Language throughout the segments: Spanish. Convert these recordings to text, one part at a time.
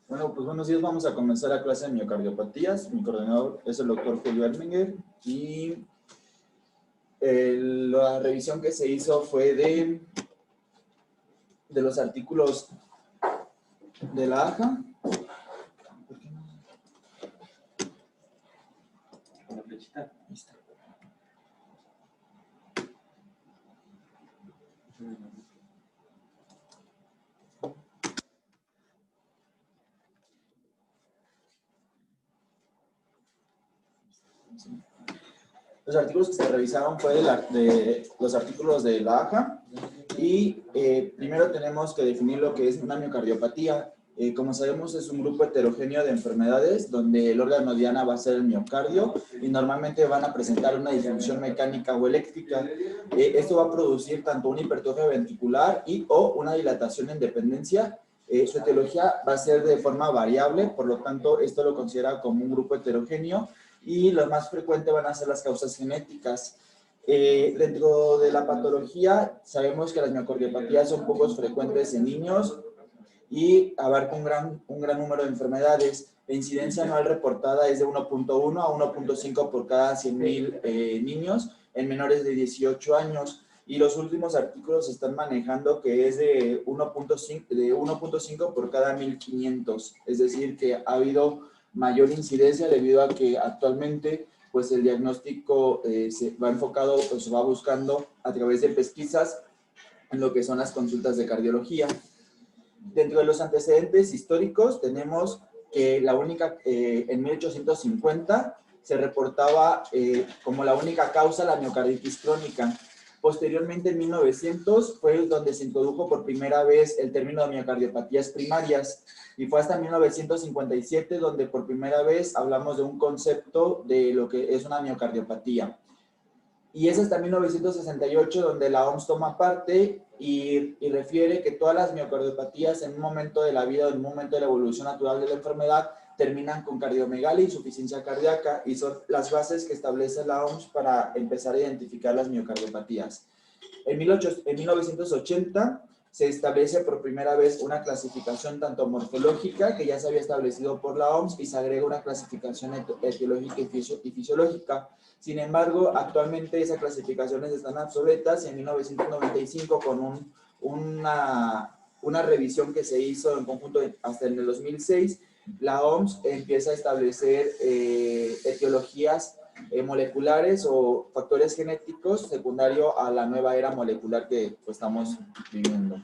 Bueno, pues buenos días, vamos a comenzar la clase de miocardiopatías. Mi coordinador es el doctor Julio Erminger y la revisión que se hizo fue de los artículos de la AJA. Con la flechita. Ahí está. Los artículos que se revisaron fue de los artículos de la AJA y primero tenemos que definir lo que es una miocardiopatía. Como sabemos, es un grupo heterogéneo de enfermedades donde el órgano diana va a ser el miocardio y normalmente van a presentar una disfunción mecánica o eléctrica. Esto va a producir tanto una hipertrofia ventricular o una dilatación en dependencia. Su etiología va a ser de forma variable, por lo tanto, esto lo considera como un grupo heterogéneo y lo más frecuente van a ser las causas genéticas. Dentro de la patología, sabemos que las miocardiopatías son poco frecuentes en niños y abarca un gran número de enfermedades. La incidencia anual reportada es de 1.1 a 1.5 por cada 100,000 niños en menores de 18 años. Y los últimos artículos están manejando que es de 1.5 por cada 1,500. Es decir, que ha habido mayor incidencia debido a que actualmente pues el diagnóstico se va enfocado, pues se va buscando a través de pesquisas en lo que son las consultas de cardiología. Dentro de los antecedentes históricos tenemos que en 1850 se reportaba como la única causa la miocarditis crónica. Posteriormente, en 1900, fue donde se introdujo por primera vez el término de miocardiopatías primarias y fue hasta 1957 donde por primera vez hablamos de un concepto de lo que es una miocardiopatía. Y es hasta 1968 donde la OMS toma parte y refiere que todas las miocardiopatías en un momento de la vida o en un momento de la evolución natural de la enfermedad terminan con cardiomegalia y insuficiencia cardíaca y son las bases que establece la OMS para empezar a identificar las miocardiopatías. En 1980 se establece por primera vez una clasificación tanto morfológica, que ya se había establecido por la OMS, y se agrega una clasificación etiológica y fisiológica. Sin embargo, actualmente esas clasificaciones están obsoletas y en 1995 con una revisión que se hizo en conjunto hasta en el 2006, la OMS empieza a establecer etiologías moleculares o factores genéticos secundario a la nueva era molecular que pues, estamos viviendo.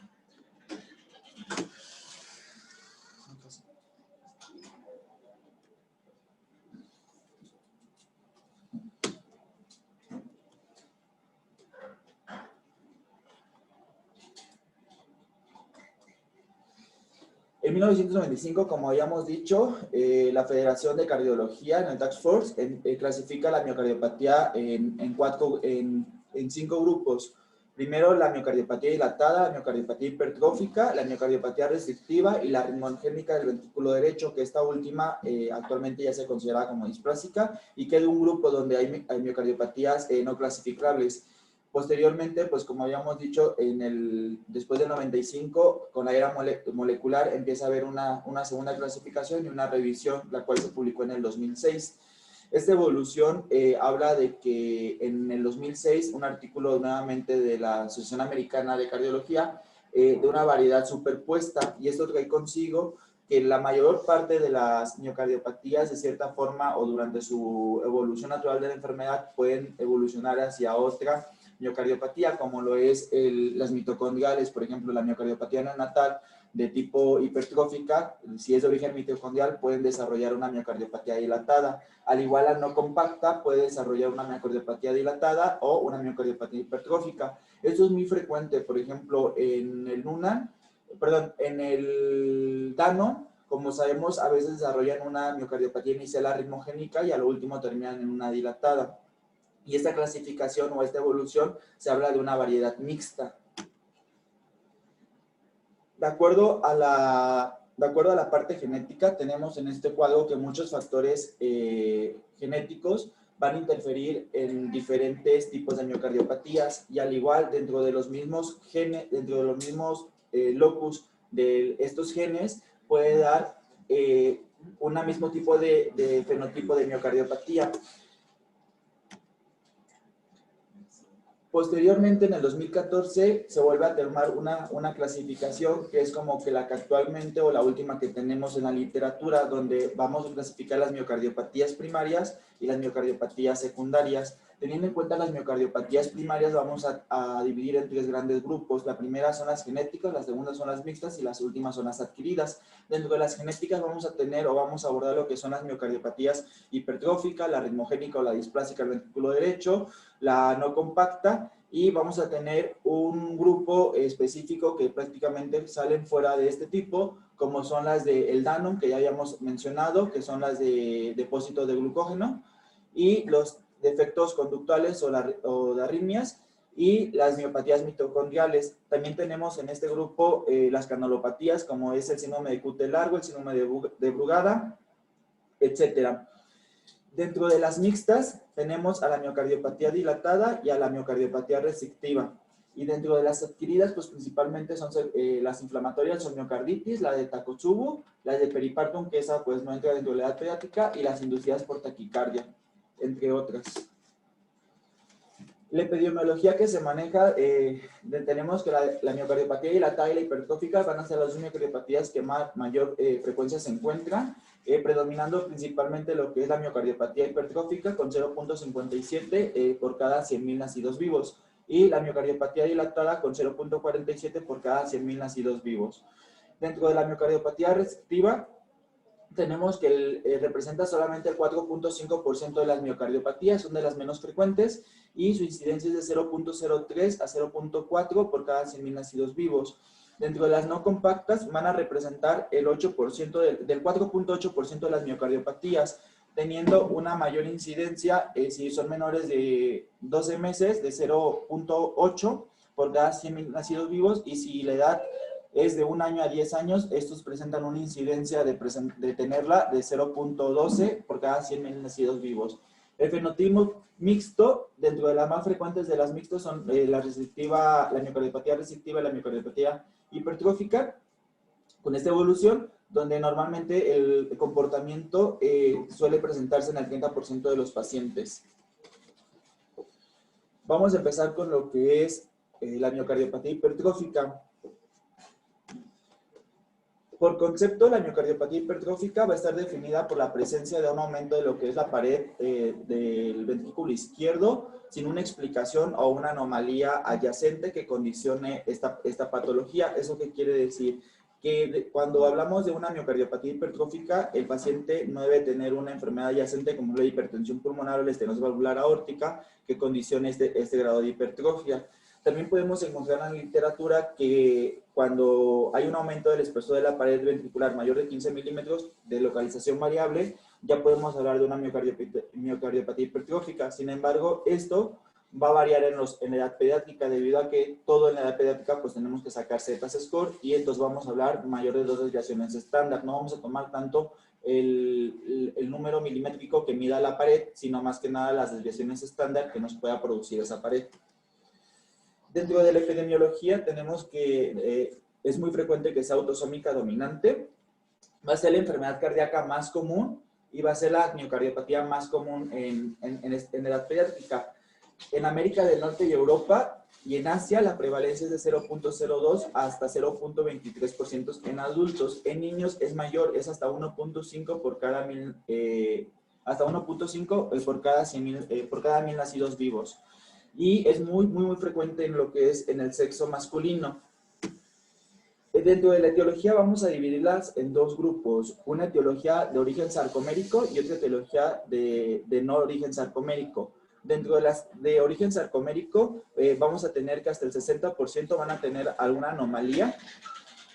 En 1995, como habíamos dicho, la Federación de Cardiología, en el Task Force, clasifica la miocardiopatía en 5 grupos. Primero, la miocardiopatía dilatada, la miocardiopatía hipertrófica, la miocardiopatía restrictiva y la ritmogénica del ventrículo derecho, que esta última actualmente ya se considera como displásica y que es un grupo donde hay miocardiopatías no clasificables. Posteriormente, pues como habíamos dicho, después del 95, con la era molecular, empieza a haber una segunda clasificación y una revisión, la cual se publicó en el 2006. Esta evolución habla de que en el 2006, un artículo nuevamente de la Asociación Americana de Cardiología, de una variedad superpuesta, y esto trae consigo que la mayor parte de las miocardiopatías, de cierta forma, o durante su evolución natural de la enfermedad, pueden evolucionar hacia otra miocardiopatía, como lo es las mitocondriales, por ejemplo, la miocardiopatía neonatal de tipo hipertrófica, si es de origen mitocondrial, pueden desarrollar una miocardiopatía dilatada. Al igual la no compacta puede desarrollar una miocardiopatía dilatada o una miocardiopatía hipertrófica. Esto es muy frecuente, por ejemplo, en el Danon, como sabemos, a veces desarrollan una miocardiopatía inicial arritmogénica y a lo último terminan en una dilatada. Y esta clasificación o esta evolución se habla de una variedad mixta. De acuerdo a la parte genética, tenemos en este cuadro que muchos factores genéticos van a interferir en diferentes tipos de miocardiopatías y al igual dentro de los mismos genes, dentro de los mismos locus de estos genes puede dar un mismo tipo de fenotipo de miocardiopatía. Posteriormente, en el 2014, se vuelve a tomar una clasificación que es como que la que actualmente o la última que tenemos en la literatura, donde vamos a clasificar las miocardiopatías primarias y las miocardiopatías secundarias. Teniendo en cuenta las miocardiopatías primarias, vamos a dividir en tres grandes grupos. La primera son las genéticas, las segundas son las mixtas y las últimas son las adquiridas. Dentro de las genéticas vamos a tener o vamos a abordar lo que son las miocardiopatías hipertróficas, la ritmogénica o la displásica del ventrículo derecho, la no compacta, y vamos a tener un grupo específico que prácticamente salen fuera de este tipo, como son las del Danon, que ya habíamos mencionado, que son las de depósito de glucógeno, y los defectos conductuales o de arritmias, y las miopatías mitocondriales. También tenemos en este grupo las granulopatías, como es el síndrome de Cute largo, el síndrome de Brugada, etcétera. Dentro de las mixtas tenemos a la miocardiopatía dilatada y a la miocardiopatía restrictiva. Y dentro de las adquiridas, pues principalmente son las inflamatorias, son miocarditis, la de Takotsubo, la de peripartum, que esa pues no entra dentro de la edad pediátrica, y las inducidas por taquicardia, entre otras. La epidemiología que se maneja, tenemos que la miocardiopatía dilatada y la hipertrófica van a ser las dos miocardiopatías que mayor frecuencia se encuentran, predominando principalmente lo que es la miocardiopatía hipertrófica con 0.57 por cada 100.000 nacidos vivos, y la miocardiopatía dilatada con 0.47 por cada 100.000 nacidos vivos. Dentro de la miocardiopatía restrictiva, tenemos que representa solamente el 4.5% de las miocardiopatías, son de las menos frecuentes, y su incidencia es de 0.03 a 0.4 por cada 100.000 nacidos vivos. Dentro de las no compactas van a representar el 8% del 4.8% de las miocardiopatías, teniendo una mayor incidencia si son menores de 12 meses, de 0.8 por cada 100.000 nacidos vivos, y si la edad es de 1 año a 10 años, estos presentan una incidencia de tenerla de 0.12 por cada 100.000 nacidos vivos. El fenotipo mixto, dentro de las más frecuentes de las mixtas son la miocardiopatía restrictiva y la miocardiopatía hipertrófica, con esta evolución, donde normalmente el comportamiento suele presentarse en el 30% de los pacientes. Vamos a empezar con lo que es la miocardiopatía hipertrófica. Por concepto, la miocardiopatía hipertrófica va a estar definida por la presencia de un aumento de lo que es la pared del ventrículo izquierdo, sin una explicación o una anomalía adyacente que condicione esta patología. ¿Eso qué quiere decir? Que cuando hablamos de una miocardiopatía hipertrófica, el paciente no debe tener una enfermedad adyacente como la hipertensión pulmonar o la estenosis valvular aórtica que condicione este grado de hipertrofia. También podemos encontrar en la literatura que cuando hay un aumento del espesor de la pared ventricular mayor de 15 milímetros de localización variable, ya podemos hablar de una miocardiopatía hipertrófica. Sin embargo, esto va a variar en la edad pediátrica, debido a que todo en la edad pediátrica pues tenemos que sacar Z-score, y entonces vamos a hablar mayor de 2 desviaciones estándar. No vamos a tomar tanto el número milimétrico que mida la pared, sino más que nada las desviaciones estándar que nos pueda producir esa pared. Dentro de la epidemiología tenemos que es muy frecuente que sea autosómica dominante, va a ser la enfermedad cardíaca más común y va a ser la miocardiopatía más común en edad pediátrica. En América del Norte y Europa y en Asia la prevalencia es de 0.02 hasta 0.23% en adultos. En niños es mayor, es hasta 1.5 por cada 1.5 por cada 1.000 nacidos vivos. Y es muy frecuente en lo que es en el sexo masculino. Dentro de la etiología vamos a dividirlas en dos grupos, una etiología de origen sarcomérico y otra etiología de no origen sarcomérico. Dentro de las de origen sarcomérico vamos a tener que hasta el 60% van a tener alguna anomalía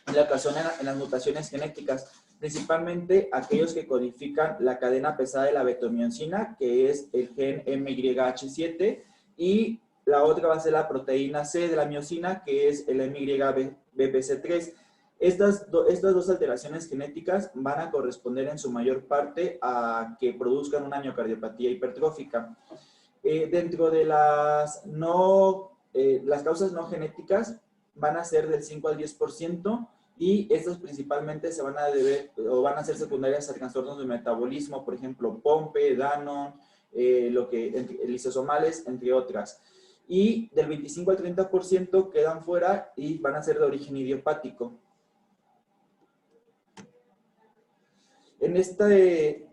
en la ocasión en las mutaciones genéticas, principalmente aquellos que codifican la cadena pesada de la betomiosina, que es el gen MYH7, y la otra va a ser la proteína C de la miosina, que es el MYBPC3. Estas dos alteraciones genéticas van a corresponder en su mayor parte a que produzcan una miocardiopatía hipertrófica. Dentro de las causas no genéticas van a ser del 5 al 10%, y estas principalmente se van a deber o van a ser secundarias a trastornos de metabolismo, por ejemplo, Pompe, Danon, lisosomales, entre otras. Y del 25 al 30% quedan fuera y van a ser de origen idiopático. En este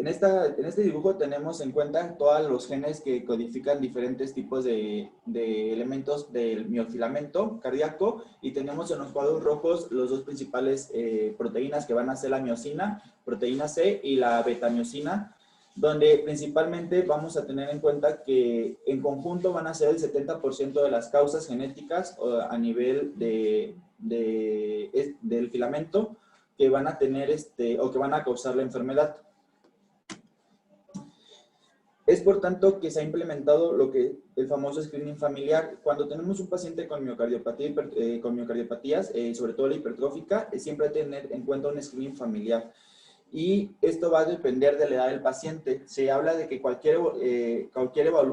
dibujo tenemos en cuenta todos los genes que codifican diferentes tipos de elementos del miofilamento cardíaco, y tenemos en los cuadros rojos los dos principales proteínas que van a ser la miosina, proteína C, y la betamiosina, donde principalmente vamos a tener en cuenta que en conjunto van a ser el 70% de las causas genéticas a nivel del filamento que van a tener o que van a causar la enfermedad. Es por tanto que se ha implementado lo que el famoso screening familiar. Cuando tenemos un paciente con miocardiopatía, con miocardiopatía, sobre todo la hipertrófica, siempre hay que tener en cuenta un screening familiar. Y esto va a depender de la edad del paciente. Se habla de que cualquier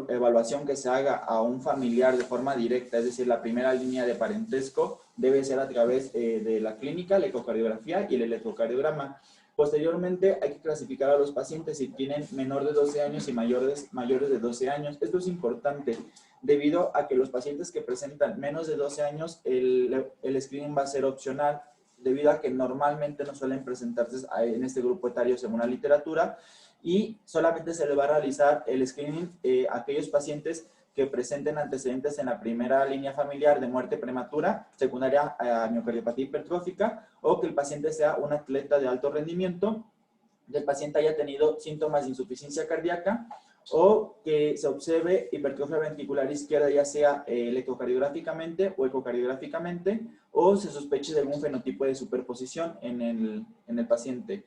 evaluación que se haga a un familiar de forma directa, es decir, la primera línea de parentesco, debe ser a través de la clínica, la ecocardiografía y el electrocardiograma. Posteriormente, hay que clasificar a los pacientes si tienen menor de 12 años y mayores de 12 años. Esto es importante debido a que los pacientes que presentan menos de 12 años, el screening va a ser opcional, debido a que normalmente no suelen presentarse en este grupo etario según la literatura, y solamente se le va a realizar el screening a aquellos pacientes que presenten antecedentes en la primera línea familiar de muerte prematura, secundaria a miocardiopatía hipertrófica, o que el paciente sea un atleta de alto rendimiento, que el paciente haya tenido síntomas de insuficiencia cardíaca, o que se observe hipertrofia ventricular izquierda, ya sea electrocardiográficamente o ecocardiográficamente, o se sospeche de algún fenotipo de superposición en el paciente.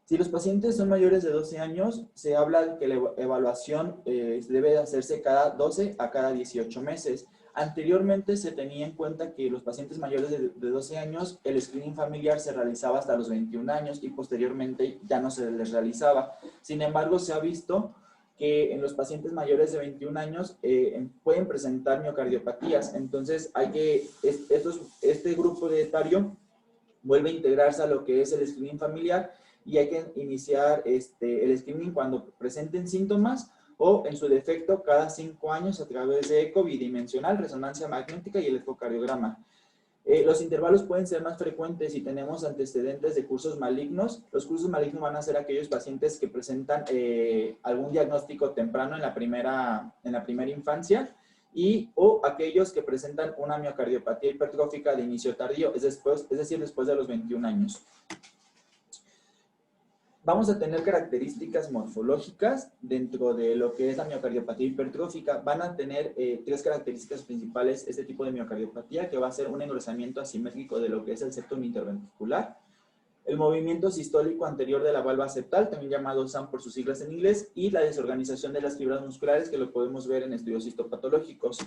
Si los pacientes son mayores de 12 años, se habla de que la evaluación debe hacerse cada 12 a cada 18 meses. Anteriormente se tenía en cuenta que los pacientes mayores de 12 años, el screening familiar se realizaba hasta los 21 años y posteriormente ya no se les realizaba. Sin embargo, se ha visto que en los pacientes mayores de 21 años pueden presentar miocardiopatías. Entonces, este grupo de etario vuelve a integrarse a lo que es el screening familiar, y hay que iniciar el screening cuando presenten síntomas o, en su defecto, cada 5 años a través de eco bidimensional, resonancia magnética y electrocardiograma. Los intervalos pueden ser más frecuentes si tenemos antecedentes de cursos malignos. Los cursos malignos van a ser aquellos pacientes que presentan algún diagnóstico temprano en la primera infancia, o aquellos que presentan una miocardiopatía hipertrófica de inicio tardío, es decir, después de los 21 años. Vamos a tener características morfológicas dentro de lo que es la miocardiopatía hipertrófica. Van a tener 3 características principales este tipo de miocardiopatía, que va a ser un engrosamiento asimétrico de lo que es el septum interventricular, el movimiento sistólico anterior de la valva septal, también llamado SAM por sus siglas en inglés, y la desorganización de las fibras musculares, que lo podemos ver en estudios histopatológicos.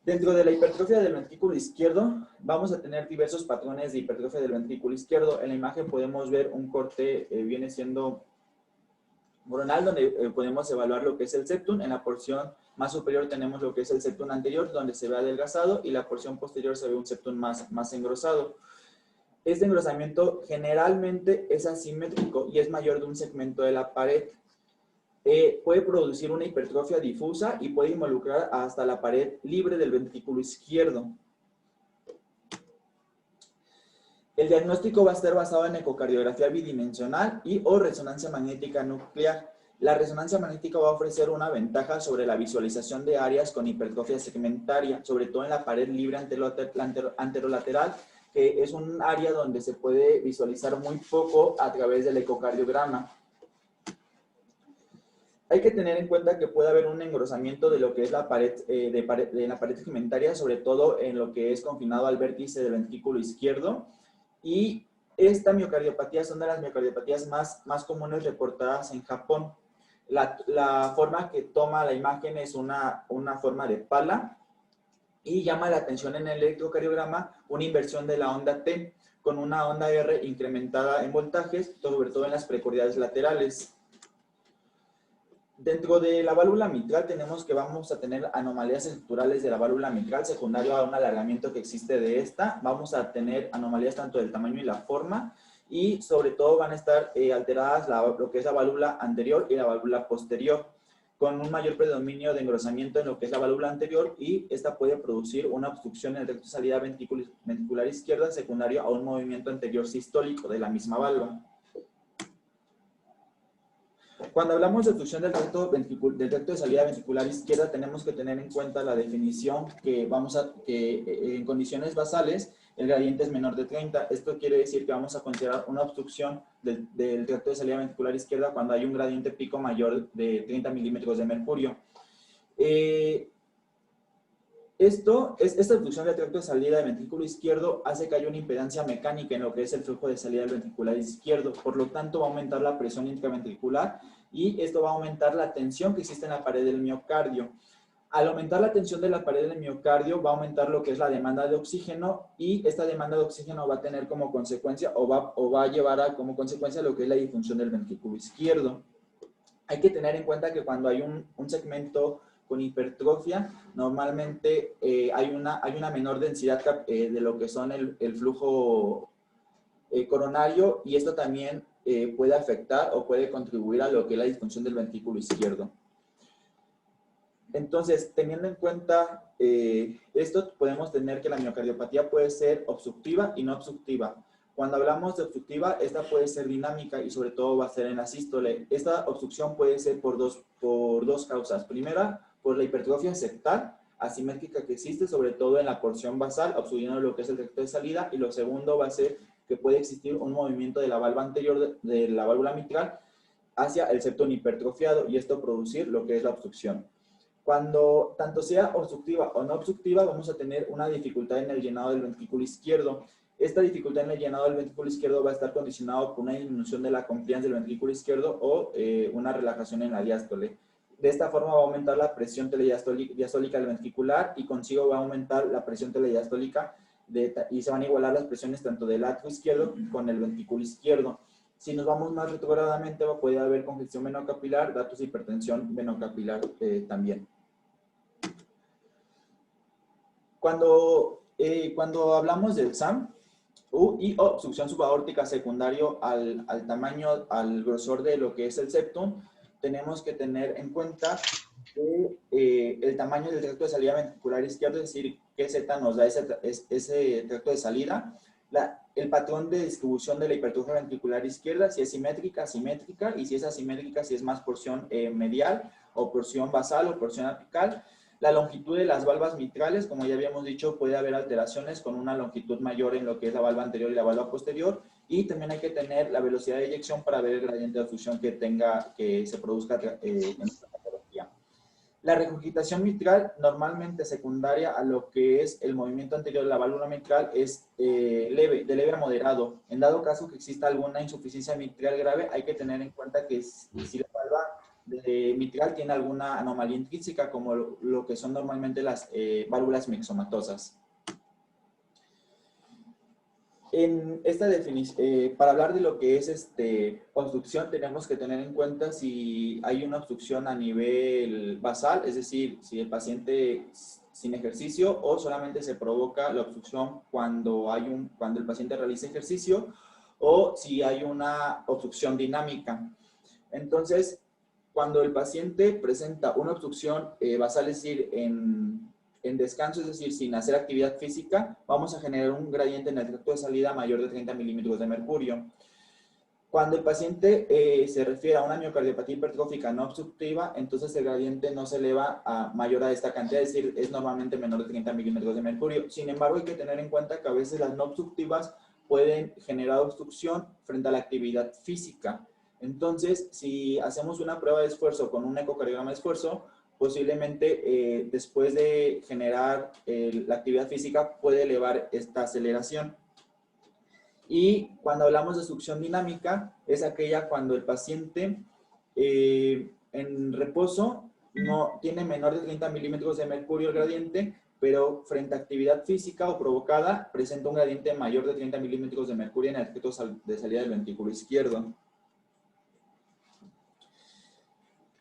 Dentro de la hipertrofia del ventrículo izquierdo, vamos a tener diversos patrones de hipertrofia del ventrículo izquierdo. En la imagen podemos ver un corte, viene siendo coronal, donde podemos evaluar lo que es el septum. En la porción más superior tenemos lo que es el septum anterior, donde se ve adelgazado, y la porción posterior se ve un septum más engrosado. Este engrosamiento generalmente es asimétrico y es mayor de un segmento de la pared. Puede producir una hipertrofia difusa y puede involucrar hasta la pared libre del ventrículo izquierdo. El diagnóstico va a estar basado en ecocardiografía bidimensional o resonancia magnética nuclear. La resonancia magnética va a ofrecer una ventaja sobre la visualización de áreas con hipertrofia segmentaria, sobre todo en la pared libre anterolateral, que es un área donde se puede visualizar muy poco a través del ecocardiograma. Hay que tener en cuenta que puede haber un engrosamiento de lo que es la pared, de la pared segmentaria, sobre todo en lo que es confinado al vértice del ventrículo izquierdo. Y esta miocardiopatía son de las miocardiopatías más comunes reportadas en Japón. La forma que toma la imagen es una forma de pala, y llama la atención en el electrocardiograma una inversión de la onda T con una onda R incrementada en voltajes, sobre todo en las precordiales laterales. Dentro de la válvula mitral tenemos que vamos a tener anomalías estructurales de la válvula mitral secundario a un alargamiento que existe de esta. Vamos a tener anomalías tanto del tamaño y la forma y sobre todo van a estar alteradas lo que es la válvula anterior y la válvula posterior, con un mayor predominio de engrosamiento en lo que es la válvula anterior y esta puede producir una obstrucción en el tracto de salida ventricular izquierda secundario a un movimiento anterior sistólico de la misma válvula. Cuando hablamos de obstrucción del tracto de salida ventricular izquierda, tenemos que tener en cuenta la definición que en condiciones basales el gradiente es menor de 30. Esto quiere decir que vamos a considerar una obstrucción del tracto de salida ventricular izquierda cuando hay un gradiente pico mayor de 30 milímetros de mercurio. Esta obstrucción del tracto de salida del ventrículo izquierdo hace que haya una impedancia mecánica en lo que es el flujo de salida del ventricular izquierdo. Por lo tanto, va a aumentar la presión intraventricular y esto va a aumentar la tensión que existe en la pared del miocardio. Al aumentar la tensión de la pared del miocardio, va a aumentar lo que es la demanda de oxígeno y esta demanda de oxígeno va a tener como consecuencia o va a llevar como consecuencia lo que es la disfunción del ventrículo izquierdo. Hay que tener en cuenta que cuando hay un segmento con hipertrofia, normalmente hay una menor densidad de lo que son el flujo coronario y esto también puede afectar o puede contribuir a lo que es la disfunción del ventrículo izquierdo. Entonces, teniendo en cuenta esto, podemos tener que la miocardiopatía puede ser obstructiva y no obstructiva. Cuando hablamos de obstructiva, esta puede ser dinámica y sobre todo va a ser en la sístole. Esta obstrucción puede ser por dos causas. Primera, por la hipertrofia septal asimétrica que existe, sobre todo en la porción basal, obstruyendo lo que es el tracto de salida. Y lo segundo va a ser que puede existir un movimiento de la válvula anterior de la válvula mitral hacia el septum hipertrofiado y esto producir lo que es la obstrucción. Cuando tanto sea obstructiva o no obstructiva, vamos a tener una dificultad en el llenado del ventrículo izquierdo. Esta dificultad en el llenado del ventrículo izquierdo va a estar condicionado por una disminución de la compliance del ventrículo izquierdo o una relajación en la diástole. De esta forma va a aumentar la presión telediastólica del ventricular y consigo va a aumentar la presión telediastólica y se van a igualar las presiones tanto del atrio izquierdo con el ventrículo izquierdo. Si nos vamos más retrogradamente, puede haber congestión venocapilar, datos de hipertensión venocapilar también. Cuando hablamos del SAM y obstrucción subaórtica secundario al tamaño, al grosor de lo que es el septum, tenemos que tener en cuenta que el tamaño del tracto de salida ventricular izquierdo, es decir, qué Z nos da ese tracto de salida, el patrón de distribución de la hipertrofia ventricular izquierda, si es simétrica, asimétrica, y si es asimétrica, si es más porción medial, o porción basal, o porción apical. La longitud de las valvas mitrales, como ya habíamos dicho, puede haber alteraciones con una longitud mayor en lo que es la valva anterior y la valva posterior, y también hay que tener la velocidad de eyección para ver el gradiente de obstrucción que se produzca en esta patología. La regurgitación mitral, normalmente secundaria a lo que es el movimiento anterior de la válvula mitral, es de leve a moderado. En dado caso que exista alguna insuficiencia mitral grave, hay que tener en cuenta que si la valva mitral tiene alguna anomalía intrínseca, como lo que son normalmente las válvulas mixomatosas. En esta definición, para hablar de lo que es obstrucción, tenemos que tener en cuenta si hay una obstrucción a nivel basal, es decir, si el paciente sin ejercicio o solamente se provoca la obstrucción cuando el paciente realiza ejercicio o si hay una obstrucción dinámica. Entonces, cuando el paciente presenta una obstrucción basal, es decir, en descanso, es decir, sin hacer actividad física, vamos a generar un gradiente en el tracto de salida mayor de 30 milímetros de mercurio. Cuando el paciente se refiere a una miocardiopatía hipertrófica no obstructiva, entonces el gradiente no se eleva a mayor a esta cantidad, es decir, es normalmente menor de 30 milímetros de mercurio. Sin embargo, hay que tener en cuenta que a veces las no obstructivas pueden generar obstrucción frente a la actividad física. Entonces, si hacemos una prueba de esfuerzo con un ecocardiograma de esfuerzo, posiblemente después de generar la actividad física puede elevar esta aceleración. Y cuando hablamos de obstrucción dinámica, es aquella cuando el paciente en reposo no tiene menor de 30 milímetros de mercurio el gradiente, pero frente a actividad física o provocada presenta un gradiente mayor de 30 milímetros de mercurio en el tracto de salida del ventrículo izquierdo.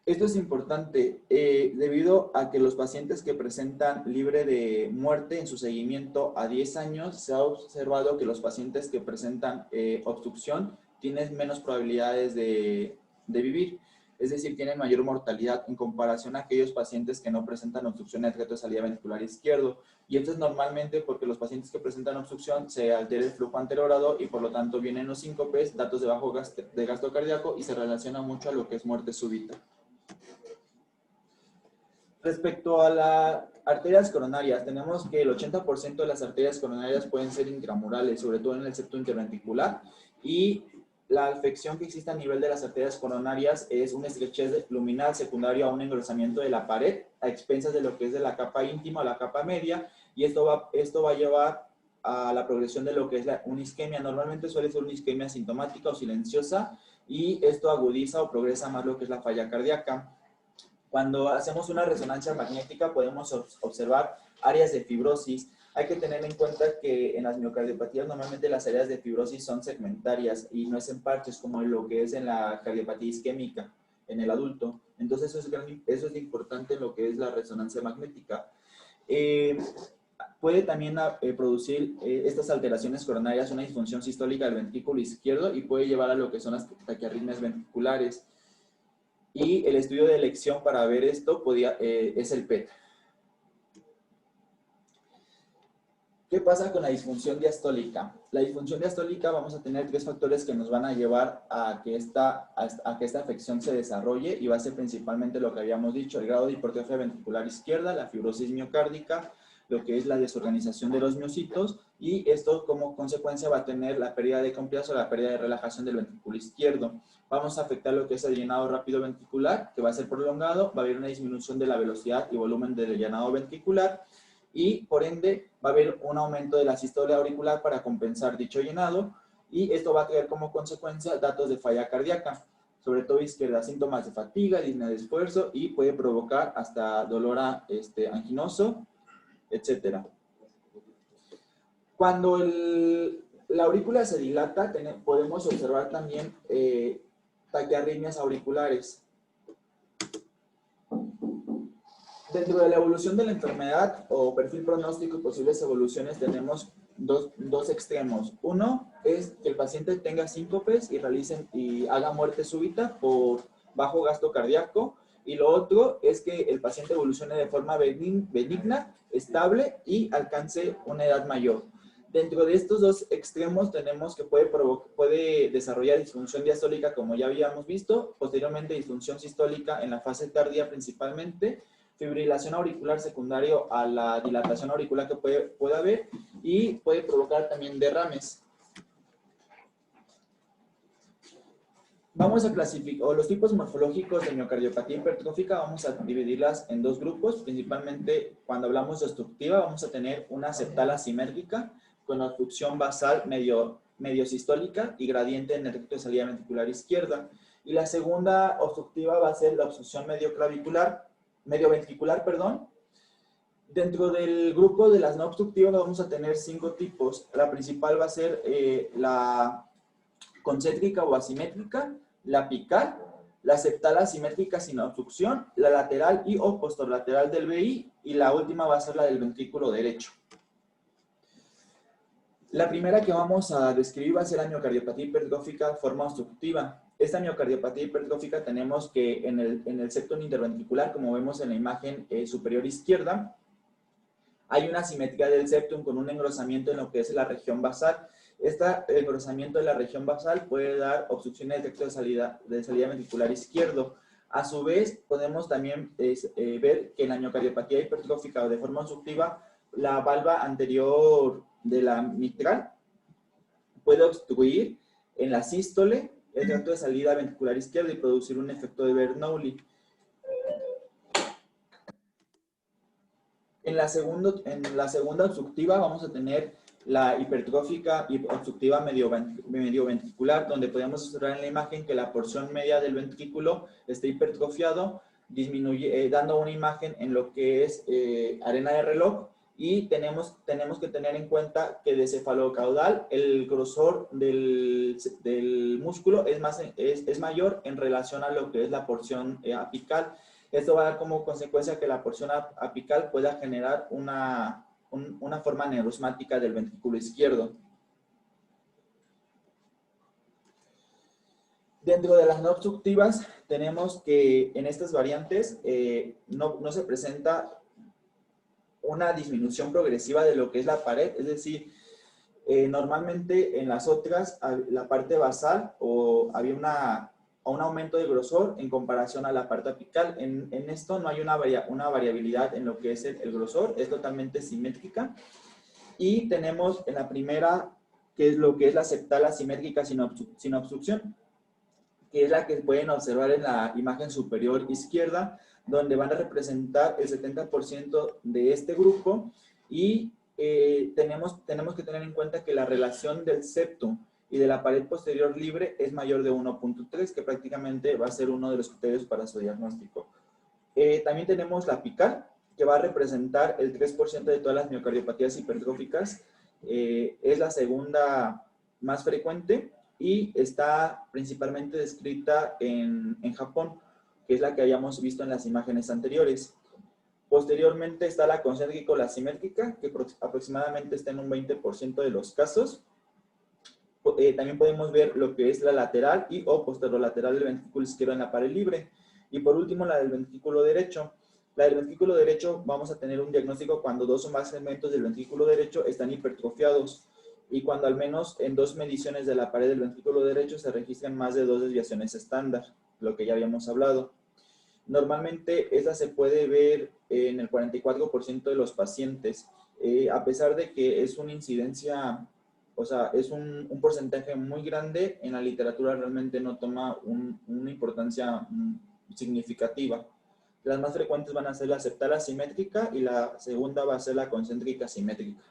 Esto es importante debido a que los pacientes que presentan libre de muerte en su seguimiento a 10 años, se ha observado que los pacientes que presentan obstrucción tienen menos probabilidades de vivir. Es decir, tienen mayor mortalidad en comparación a aquellos pacientes que no presentan obstrucción del tracto de salida ventricular izquierdo. Y esto es normalmente porque los pacientes que presentan obstrucción se altera el flujo anterogrado y por lo tanto vienen los síncopes, datos de bajo gasto cardíaco y se relaciona mucho a lo que es muerte súbita. Respecto a las arterias coronarias, tenemos que el 80% de las arterias coronarias pueden ser intramurales, sobre todo en el septo interventricular, y la afección que existe a nivel de las arterias coronarias es una estrechez luminal secundario a un engrosamiento de la pared a expensas de lo que es de la capa íntima o la capa media, y esto va a llevar a la progresión de lo que es una isquemia. Normalmente suele ser una isquemia asintomática o silenciosa, y esto agudiza o progresa más lo que es la falla cardíaca. Cuando hacemos una resonancia magnética podemos observar áreas de fibrosis. Hay que tener en cuenta que en las miocardiopatías normalmente las áreas de fibrosis son segmentarias y no es en parches como lo que es en la cardiopatía isquémica en el adulto. Entonces eso es importante en lo que es la resonancia magnética. Puede también producir estas alteraciones coronarias una disfunción sistólica del ventrículo izquierdo y puede llevar a lo que son las taquiarritmias ventriculares. Y el estudio de elección para ver esto es el PET. ¿Qué pasa con la disfunción diastólica? La disfunción diastólica vamos a tener 3 factores que nos van a llevar a que esta afección se desarrolle, y va a ser principalmente lo que habíamos dicho: el grado de hipertrofia ventricular izquierda, la fibrosis miocárdica, lo que es la desorganización de los miocitos, y esto como consecuencia va a tener la pérdida de compliance o la pérdida de relajación del ventrículo izquierdo. Vamos a afectar lo que es el llenado rápido ventricular, que va a ser prolongado, va a haber una disminución de la velocidad y volumen del llenado ventricular, y por ende va a haber un aumento de la sístole auricular para compensar dicho llenado, y esto va a traer como consecuencia datos de falla cardíaca, sobre todo izquierda, síntomas de fatiga, disnea de esfuerzo, y puede provocar hasta dolor anginoso, etc. Cuando la aurícula se dilata, podemos observar también taquiarritmias auriculares. Dentro de la evolución de la enfermedad o perfil pronóstico y posibles evoluciones tenemos dos extremos. Uno es que el paciente tenga síncopes y haga muerte súbita por bajo gasto cardíaco, y lo otro es que el paciente evolucione de forma benigna, estable y alcance una edad mayor. Dentro de estos dos extremos tenemos que puede desarrollar disfunción diastólica, como ya habíamos visto, posteriormente disfunción sistólica en la fase tardía principalmente, fibrilación auricular secundario a la dilatación auricular que puede haber, y puede provocar también derrames. Vamos a clasificar los tipos morfológicos de miocardiopatía hipertrófica. Vamos a dividirlas en 2 grupos. Principalmente, cuando hablamos de obstructiva, vamos a tener una septal asimérgica con obstrucción basal medio sistólica y gradiente en el tracto de salida ventricular izquierda. Y la segunda obstructiva va a ser la obstrucción medio ventricular. Dentro del grupo de las no obstructivas vamos a tener 5 tipos. La principal va a ser la concéntrica o asimétrica, la apical, la septal asimétrica sin obstrucción, la lateral y o posterolateral del VI, y la última va a ser la del ventrículo derecho. La primera que vamos a describir va a ser la miocardiopatía hipertrófica forma obstructiva. Esta miocardiopatía hipertrófica tenemos que en el septum interventricular, como vemos en la imagen superior izquierda, hay una asimetría del septum con un engrosamiento en lo que es la región basal. Este engrosamiento de la región basal puede dar obstrucción del tracto de salida ventricular izquierdo. A su vez, podemos también ver que en la miocardiopatía hipertrófica o de forma obstructiva, la valva anterior de la mitral puede obstruir en la sístole el tracto de salida ventricular izquierdo y producir un efecto de Bernoulli. En la segunda obstructiva vamos a tener la hipertrófica y obstructiva medio ventricular, donde podemos observar en la imagen que la porción media del ventrículo está hipertrofiado, dando una imagen en lo que es arena de reloj, Y tenemos que tener en cuenta que de cefalocaudal el grosor del músculo es mayor en relación a lo que es la porción apical. Esto va a dar como consecuencia que la porción apical pueda generar una forma neurosmática del ventrículo izquierdo. Dentro de las no obstructivas, tenemos que en estas variantes no se presenta una disminución progresiva de lo que es la pared, es decir, normalmente en las otras la parte basal había un aumento de grosor en comparación a la parte apical. En esto no hay una variabilidad en lo que es el grosor, es totalmente simétrica. Y tenemos en la primera, que es lo que es la septal asimétrica sin obstrucción, que es la que pueden observar en la imagen superior izquierda, donde van a representar el 70% de este grupo y tenemos que tener en cuenta que la relación del septo y de la pared posterior libre es mayor de 1.3, que prácticamente va a ser uno de los criterios para su diagnóstico. También tenemos la apical, que va a representar el 3% de todas las miocardiopatías hipertróficas. Es la segunda más frecuente y está principalmente descrita en Japón, que es la que habíamos visto en las imágenes anteriores. Posteriormente está la concéntrica o la simétrica, que aproximadamente está en un 20% de los casos. También podemos ver lo que es la lateral y o posterolateral del ventrículo izquierdo en la pared libre. Y por último, la del ventrículo derecho. La del ventrículo derecho vamos a tener un diagnóstico cuando 2 o más segmentos del ventrículo derecho están hipertrofiados y cuando al menos en 2 mediciones de la pared del ventrículo derecho se registran más de 2 desviaciones estándar, lo que ya habíamos hablado. Normalmente esta se puede ver en el 44% de los pacientes, a pesar de que es una incidencia, o sea, es un porcentaje muy grande, en la literatura realmente no toma una importancia significativa. Las más frecuentes van a ser la septal asimétrica y la segunda va a ser la concéntrica simétrica.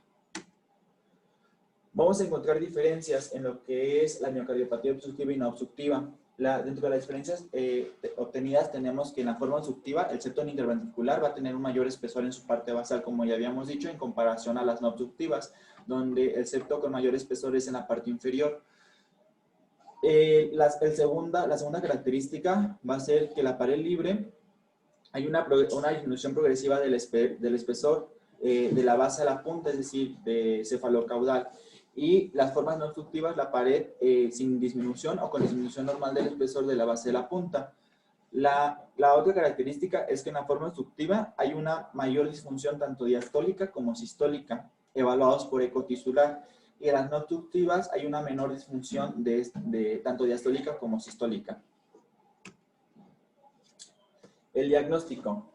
Vamos a encontrar diferencias en lo que es la miocardiopatía obstructiva y no obstructiva. Dentro de las diferencias obtenidas tenemos que en la forma obstructiva el septo interventricular va a tener un mayor espesor en su parte basal, como ya habíamos dicho, en comparación a las no obstructivas, donde el septo con mayor espesor es en la parte inferior. La segunda característica va a ser que la pared libre hay una disminución progresiva del espesor de la base a la punta, es decir, de cefalocaudal. Y las formas no obstructivas, la pared sin disminución o con disminución normal del espesor de la base de la punta. La otra característica es que en la forma obstructiva hay una mayor disfunción tanto diastólica como sistólica, evaluados por eco tisular. Y en las no obstructivas hay una menor disfunción de tanto diastólica como sistólica. El diagnóstico.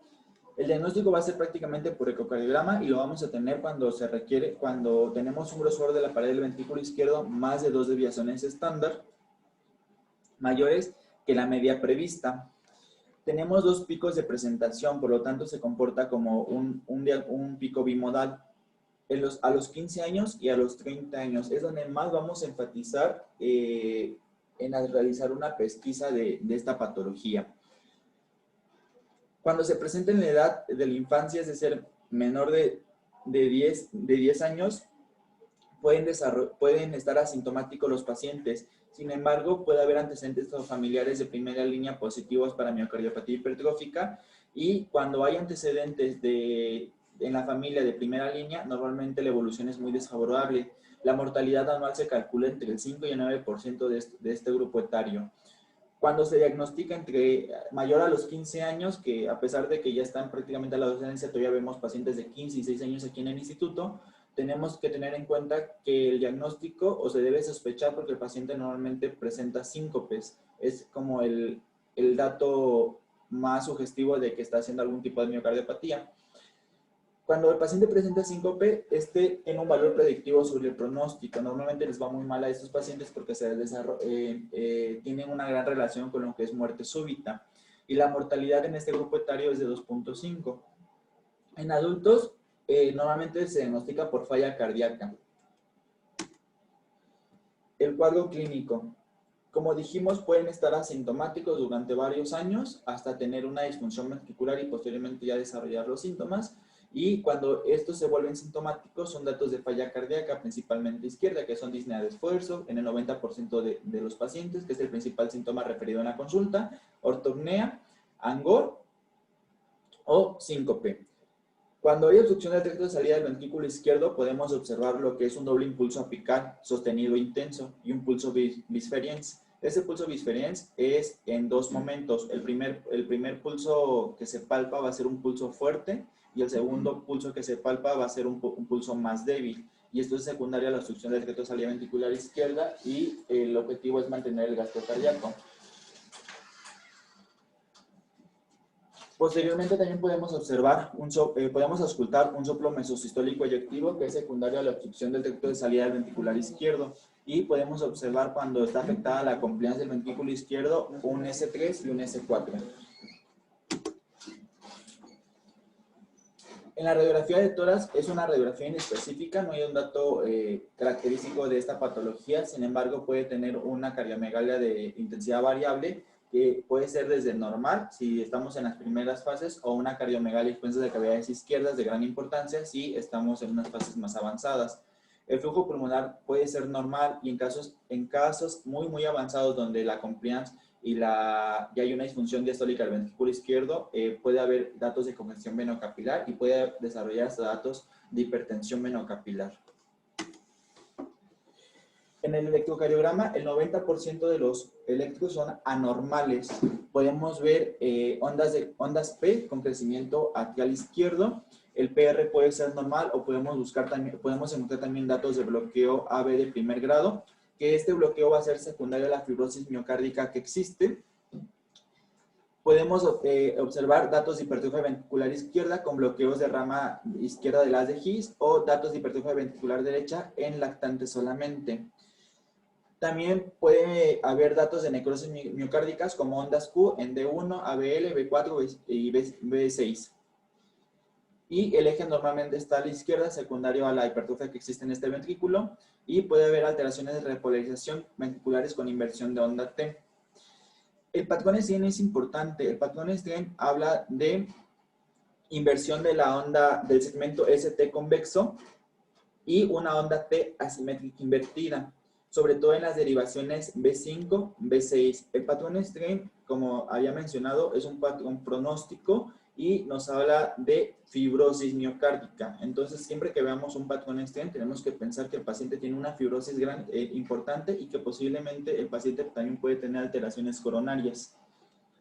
El diagnóstico va a ser prácticamente por ecocardiograma y lo vamos a tener cuando tenemos un grosor de la pared del ventrículo izquierdo más de 2 desviaciones estándar mayores que la media prevista. Tenemos 2 picos de presentación, por lo tanto se comporta como un pico bimodal. A los 15 años y a los 30 años es donde más vamos a enfatizar en realizar una pesquisa de esta patología. Cuando se presenta en la edad de la infancia, es decir, menor de 10 años, pueden estar asintomáticos los pacientes. Sin embargo, puede haber antecedentes familiares de primera línea positivos para miocardiopatía hipertrófica y cuando hay antecedentes en la familia de primera línea, normalmente la evolución es muy desfavorable. La mortalidad anual se calcula entre el 5 y el 9% de este grupo etario. Cuando se diagnostica mayor a los 15 años, que a pesar de que ya están prácticamente a la adolescencia, todavía vemos pacientes de 15 y 6 años aquí en el instituto, tenemos que tener en cuenta que el diagnóstico o se debe sospechar porque el paciente normalmente presenta síncopes. Es como el dato más sugestivo de que está haciendo algún tipo de miocardiopatía. Cuando el paciente presenta síncope, tiene un valor predictivo sobre el pronóstico. Normalmente les va muy mal a estos pacientes porque tienen una gran relación con lo que es muerte súbita. Y la mortalidad en este grupo etario es de 2.5. En adultos, normalmente se diagnostica por falla cardíaca. El cuadro clínico. Como dijimos, pueden estar asintomáticos durante varios años hasta tener una disfunción ventricular y posteriormente ya desarrollar los síntomas. Y cuando estos se vuelven sintomáticos, son datos de falla cardíaca, principalmente izquierda, que son disnea de esfuerzo en el 90% de los pacientes, que es el principal síntoma referido en la consulta, ortopnea, angor o síncope. Cuando hay obstrucción del tracto de salida del ventrículo izquierdo, podemos observar lo que es un doble impulso apical sostenido intenso y un pulso bisferiens. Este pulso bisferiens es en dos momentos. El primer pulso que se palpa va a ser un pulso fuerte y el segundo pulso que se palpa va a ser un pulso más débil. Y esto es secundario a la obstrucción del tracto de salida ventricular izquierda y el objetivo es mantener el gasto cardíaco. Posteriormente también podemos observar, podemos auscultar un soplo mesosistólico eyectivo que es secundario a la obstrucción del tracto de salida del ventricular izquierdo y podemos observar cuando está afectada la compliance del ventrículo izquierdo un S3 y un S4. En la radiografía de tórax es una radiografía inespecífica, no hay un dato característico de esta patología, sin embargo puede tener una cardiomegalia de intensidad variable que puede ser desde normal, si estamos en las primeras fases, o una cardiomegalia extensa de cavidades izquierdas de gran importancia si estamos en unas fases más avanzadas. El flujo pulmonar puede ser normal y en casos muy avanzados donde la compliance y hay una disfunción diastólica del ventrículo izquierdo, puede haber datos de congestión venocapilar y puede desarrollarse datos de hipertensión venocapilar. En el electrocardiograma, el 90% de los electros son anormales. Podemos ver ondas P con crecimiento atrial izquierdo. El PR puede ser normal o podemos encontrar también datos de bloqueo AB de primer grado, que este bloqueo va a ser secundario a la fibrosis miocárdica que existe. Podemos observar datos de hipertrofia ventricular izquierda con bloqueos de rama izquierda del haz de His o datos de hipertrofia ventricular derecha en lactantes solamente. También puede haber datos de necrosis miocárdicas como ondas Q en D1, ABL, B4 y B6. Y el eje normalmente está a la izquierda, secundario a la hipertrofia que existe en este ventrículo, y puede haber alteraciones de repolarización ventriculares con inversión de onda T. El patrón Strien es importante. El patrón Strien habla de inversión de la onda del segmento ST convexo y una onda T asimétrica invertida, sobre todo en las derivaciones B5, B6. El patrón Strien, como había mencionado, es un patrón pronóstico y nos habla de fibrosis miocárdica. Entonces, siempre que veamos un patrón Strien, tenemos que pensar que el paciente tiene una fibrosis importante y que posiblemente el paciente también puede tener alteraciones coronarias,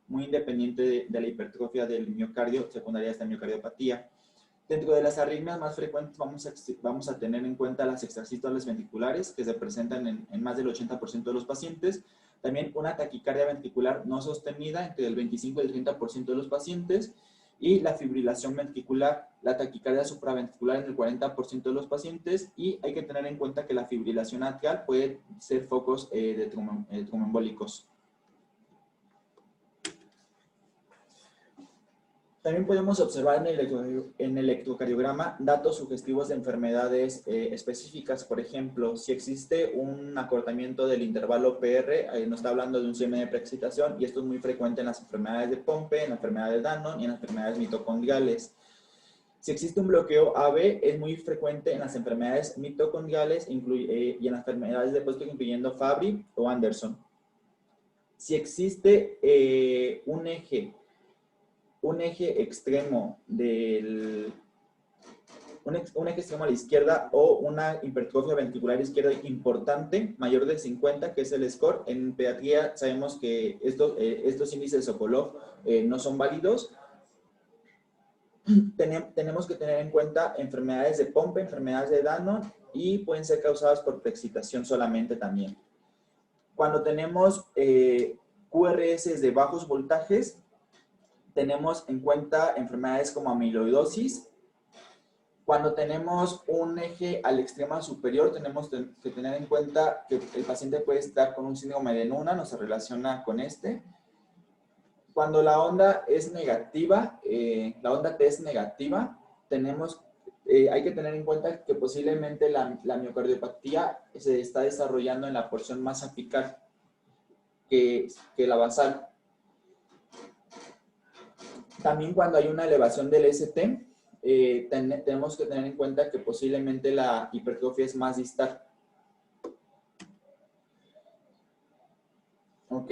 muy independiente de la hipertrofia del miocardio secundaria a esta miocardiopatía. Dentro de las arritmias más frecuentes vamos a tener en cuenta las extrasístoles ventriculares, que se presentan en más del 80% de los pacientes. También una taquicardia ventricular no sostenida entre el 25 y el 30% de los pacientes. Y la fibrilación ventricular, la taquicardia supraventricular en el 40% de los pacientes. Y hay que tener en cuenta que la fibrilación atrial puede ser focos de tromboembólicos. También podemos observar en el electrocardiograma datos sugestivos de enfermedades específicas. Por ejemplo, si existe un acortamiento del intervalo PR, nos está hablando de un síndrome de preexcitación, y esto es muy frecuente en las enfermedades de Pompe, en la enfermedad de Danon y en las enfermedades mitocondriales. Si existe un bloqueo AB, es muy frecuente en las enfermedades mitocondriales y en las enfermedades de depósito, incluyendo Fabry o Anderson. Si existe un eje extremo un eje extremo a la izquierda o una hipertrofia ventricular izquierda importante, mayor de 50, que es el score. En pediatría sabemos que estos índices de Sokolov no son válidos. Tenemos que tener en cuenta enfermedades de Pompe, enfermedades de Danon, y pueden ser causadas por preexcitación solamente también. Cuando tenemos QRS de bajos voltajes, tenemos en cuenta enfermedades como amiloidosis. Cuando tenemos un eje al extremo superior, tenemos que tener en cuenta que el paciente puede estar con un síndrome de Noonan, se relaciona con este. Cuando la onda es negativa, la onda T es negativa, hay que tener en cuenta que posiblemente la miocardiopatía se está desarrollando en la porción más apical que la basal. También cuando hay una elevación del ST, tenemos que tener en cuenta que posiblemente la hipertrofia es más distal. Ok.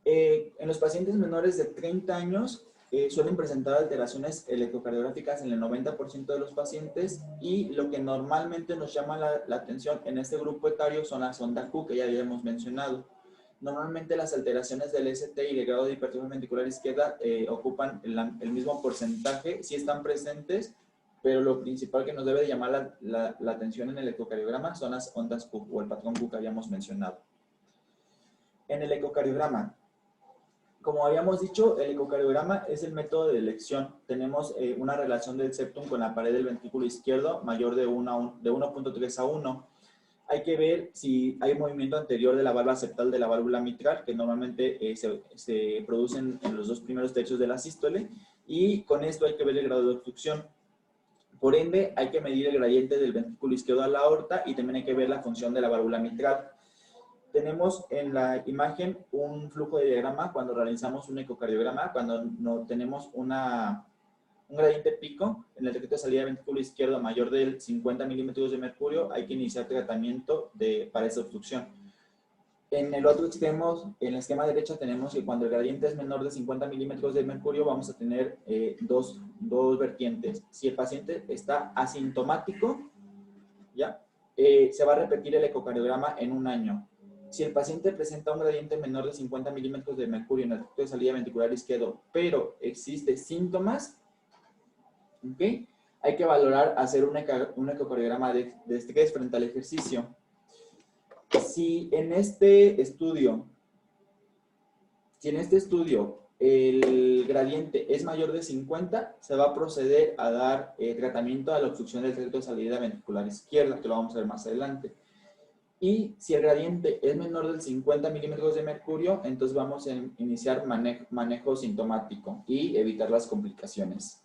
En los pacientes menores de 30 años suelen presentar alteraciones electrocardiográficas en el 90% de los pacientes, y lo que normalmente nos llama la atención en este grupo etario son las ondas Q, que ya habíamos mencionado. Normalmente las alteraciones del ST y el grado de hipertrofia ventricular izquierda ocupan el mismo porcentaje, sí están presentes, pero lo principal que nos debe de llamar la atención en el electrocardiograma son las ondas Q o el patrón Q que habíamos mencionado. En el ecocardiograma, como habíamos dicho, el ecocardiograma es el método de elección. Tenemos una relación del septum con la pared del ventrículo izquierdo mayor de 1.3 a 1. Hay que ver si hay movimiento anterior de la válvula septal de la válvula mitral, que normalmente se producen en los dos primeros tercios de la sístole, y con esto hay que ver el grado de obstrucción. Por ende, hay que medir el gradiente del ventrículo izquierdo a la aorta, y también hay que ver la función de la válvula mitral. Tenemos en la imagen un flujo de diagrama cuando realizamos un ecocardiograma, cuando no tenemos un gradiente pico en el decreto de salida de ventrículo izquierdo mayor de 50 milímetros de mercurio, hay que iniciar tratamiento para esa obstrucción. En el otro extremo, en el esquema derecha, tenemos que cuando el gradiente es menor de 50 milímetros de mercurio, vamos a tener dos vertientes. Si el paciente está asintomático, ¿ya? Se va a repetir el ecocardiograma en un año. Si el paciente presenta un gradiente menor de 50 milímetros de mercurio en el decreto de salida ventricular izquierdo, pero existe síntomas, ¿okay? Hay que valorar hacer un ecocardiograma de estrés frente al ejercicio. Si en este estudio el gradiente es mayor de 50, se va a proceder a dar tratamiento a la obstrucción del decreto de salida ventricular izquierda, que lo vamos a ver más adelante. Y si el gradiente es menor del 50 milímetros de mercurio, entonces vamos a iniciar manejo sintomático y evitar las complicaciones.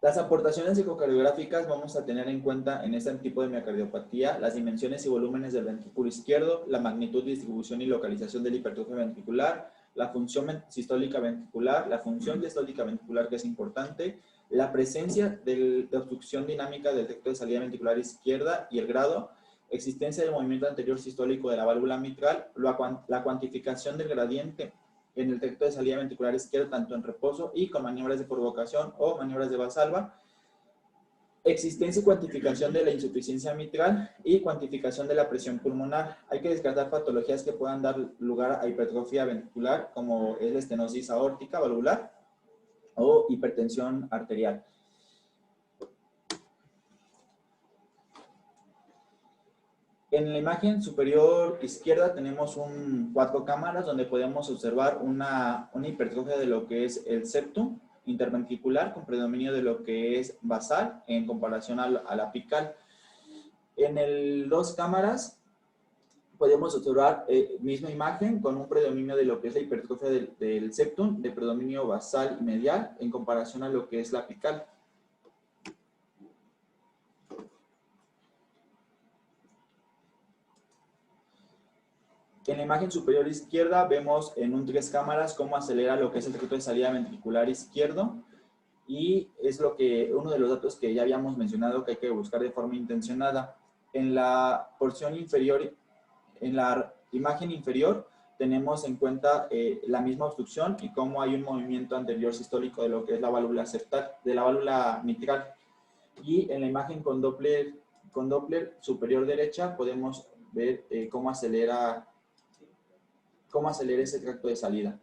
Las aportaciones ecocardiográficas vamos a tener en cuenta en este tipo de miocardiopatía las dimensiones y volúmenes del ventrículo izquierdo, la magnitud, distribución y localización de la hipertrofia ventricular, la función sistólica ventricular, la función diastólica ventricular, que es importante, la presencia de obstrucción dinámica del decreto de salida ventricular izquierda y el grado, existencia del movimiento anterior sistólico de la válvula mitral, la cuantificación del gradiente en el decreto de salida ventricular izquierda, tanto en reposo y con maniobras de provocación o maniobras de Valsalva, existencia y cuantificación de la insuficiencia mitral y cuantificación de la presión pulmonar. Hay que descartar patologías que puedan dar lugar a hipertrofia ventricular, como es la estenosis aórtica valvular o hipertensión arterial. En la imagen superior izquierda tenemos 4 cámaras donde podemos observar una hipertrofia de lo que es el septum interventricular con predominio de lo que es basal en comparación a la apical. En 2 cámaras podemos observar misma imagen con un predominio de lo que es la hipertrofia del septum de predominio basal y medial en comparación a lo que es la apical. En la imagen superior izquierda vemos en 3 cámaras cómo acelera lo que es el decreto de salida ventricular izquierdo, y es uno de los datos que ya habíamos mencionado que hay que buscar de forma intencionada. En la porción inferior, en la imagen inferior, tenemos en cuenta la misma obstrucción y cómo hay un movimiento anterior sistólico de lo que es la válvula septal, de la válvula mitral. Y en la imagen con Doppler superior derecha podemos ver cómo acelera ese tracto de salida.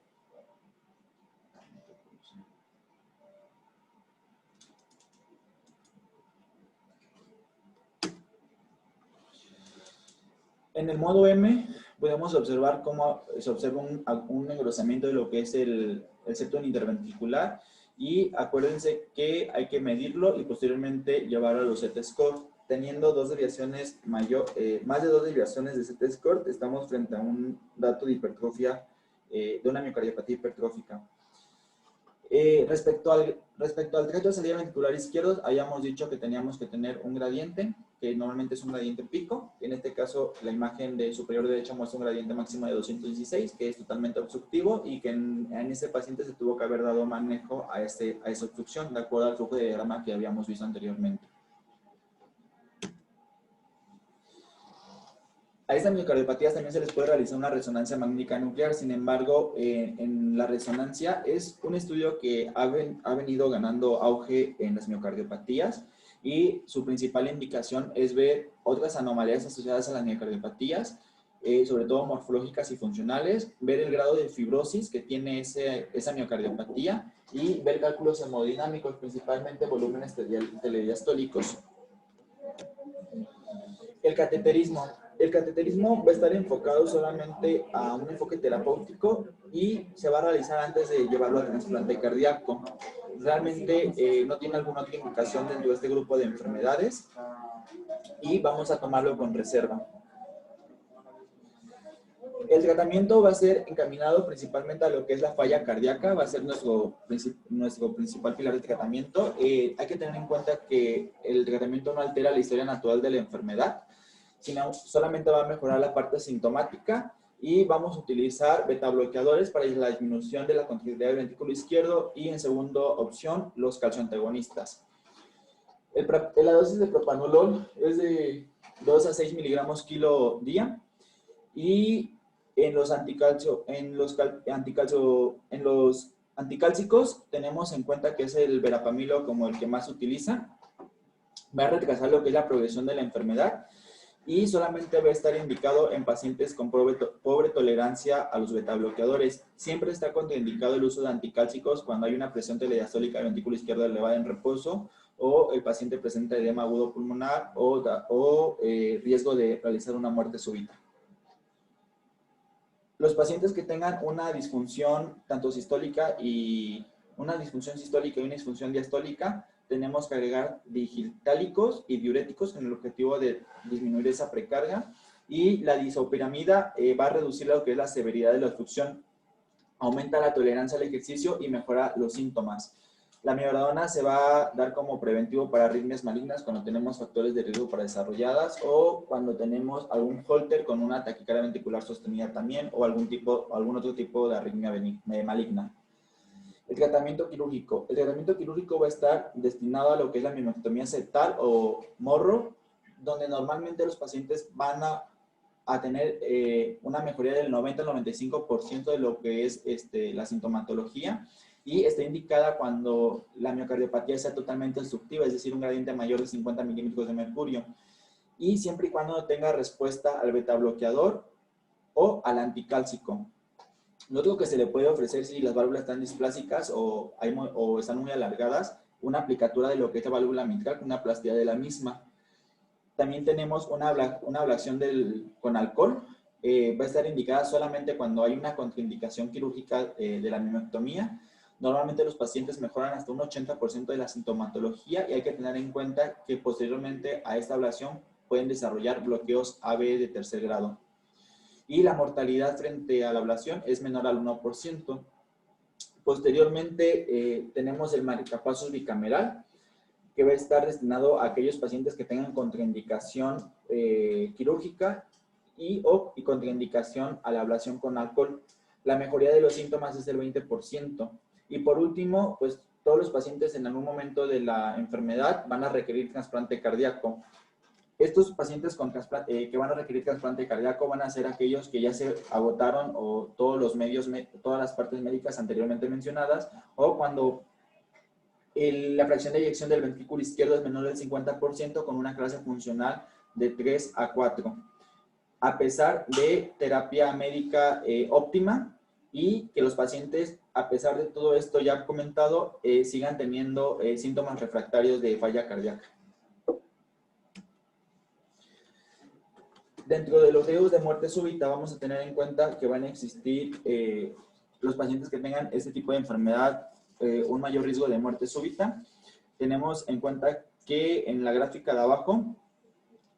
En el modo M podemos observar cómo se observa un engrosamiento de lo que es el septum interventricular, y acuérdense que hay que medirlo y posteriormente llevarlo a los Z-score. Teniendo más de 2 desviaciones de Z-score, estamos frente a un dato de hipertrofia, de una miocardiopatía hipertrófica. Respecto al tracto de salida ventricular izquierdo, habíamos dicho que teníamos que tener un gradiente que normalmente es un gradiente pico. En este caso, la imagen de superior derecha muestra un gradiente máximo de 216, que es totalmente obstructivo y que en ese paciente se tuvo que haber dado manejo a esa obstrucción, de acuerdo al flujo de diagrama que habíamos visto anteriormente. A estas miocardiopatías también se les puede realizar una resonancia magnética nuclear. Sin embargo, en la resonancia es un estudio que ha venido ganando auge en las miocardiopatías y su principal indicación es ver otras anomalías asociadas a las miocardiopatías, sobre todo morfológicas y funcionales, ver el grado de fibrosis que tiene esa miocardiopatía y ver cálculos hemodinámicos, principalmente volúmenes telediastólicos. El cateterismo. El cateterismo va a estar enfocado solamente a un enfoque terapéutico y se va a realizar antes de llevarlo al trasplante cardíaco. Realmente no tiene alguna otra indicación dentro de este grupo de enfermedades y vamos a tomarlo con reserva. El tratamiento va a ser encaminado principalmente a lo que es la falla cardíaca, va a ser nuestro principal pilar de tratamiento. Hay que tener en cuenta que el tratamiento no altera la historia natural de la enfermedad, sino solamente va a mejorar la parte sintomática y vamos a utilizar beta bloqueadores para la disminución de la contractilidad del ventrículo izquierdo y en segunda opción los calcioantagonistas. La dosis de propanolol es de 2 a 6 miligramos kilo día y en los anticálcicos tenemos en cuenta que es el verapamilo como el que más se utiliza. Va a retrasar lo que es la progresión de la enfermedad y solamente va a estar indicado en pacientes con pobre tolerancia a los betabloqueadores. Siempre está contraindicado el uso de anticálcicos cuando hay una presión telediastólica del ventrículo izquierdo elevada en reposo o el paciente presenta edema agudo pulmonar o riesgo de realizar una muerte súbita. Los pacientes que tengan una disfunción tanto sistólica y una disfunción diastólica, tenemos que agregar digitálicos y diuréticos con el objetivo de disminuir esa precarga. Y la disopiramida va a reducir lo que es la severidad de la obstrucción, aumenta la tolerancia al ejercicio y mejora los síntomas. La miodaronina se va a dar como preventivo para arritmias malignas cuando tenemos factores de riesgo para desarrolladas o cuando tenemos algún Holter con una taquicardia ventricular sostenida también o algún otro tipo de arritmia maligna. El tratamiento quirúrgico. El tratamiento quirúrgico va a estar destinado a lo que es la mioectomía septal o morro, donde normalmente los pacientes van a tener una mejoría del 90 al 95% de lo que es la sintomatología y está indicada cuando la miocardiopatía sea totalmente obstructiva, es decir, un gradiente mayor de 50 milímetros de mercurio y siempre y cuando tenga respuesta al betabloqueador o al anticálcico. Lo único que se le puede ofrecer si las válvulas están displásicas o están muy alargadas, una aplicatura de lo que es la válvula mitral con una plastía de la misma. También tenemos una ablación con alcohol. Va a estar indicada solamente cuando hay una contraindicación quirúrgica de la mioectomía. Normalmente los pacientes mejoran hasta un 80% de la sintomatología y hay que tener en cuenta que posteriormente a esta ablación pueden desarrollar bloqueos AB de tercer grado. Y la mortalidad frente a la ablación es menor al 1%. Posteriormente tenemos el marcapasos bicameral, que va a estar destinado a aquellos pacientes que tengan contraindicación quirúrgica y contraindicación a la ablación con alcohol. La mejoría de los síntomas es del 20%. Y por último, pues todos los pacientes en algún momento de la enfermedad van a requerir trasplante cardíaco. Estos pacientes que van a requerir trasplante cardíaco van a ser aquellos que ya se agotaron o todos los medios, todas las partes médicas anteriormente mencionadas o cuando la fracción de eyección del ventrículo izquierdo es menor del 50% con una clase funcional de 3 a 4. A pesar de terapia médica óptima y que los pacientes, a pesar de todo esto ya comentado, sigan teniendo síntomas refractarios de falla cardíaca. Dentro de los riesgos de muerte súbita vamos a tener en cuenta que van a existir los pacientes que tengan este tipo de enfermedad, un mayor riesgo de muerte súbita. Tenemos en cuenta que en la gráfica de abajo,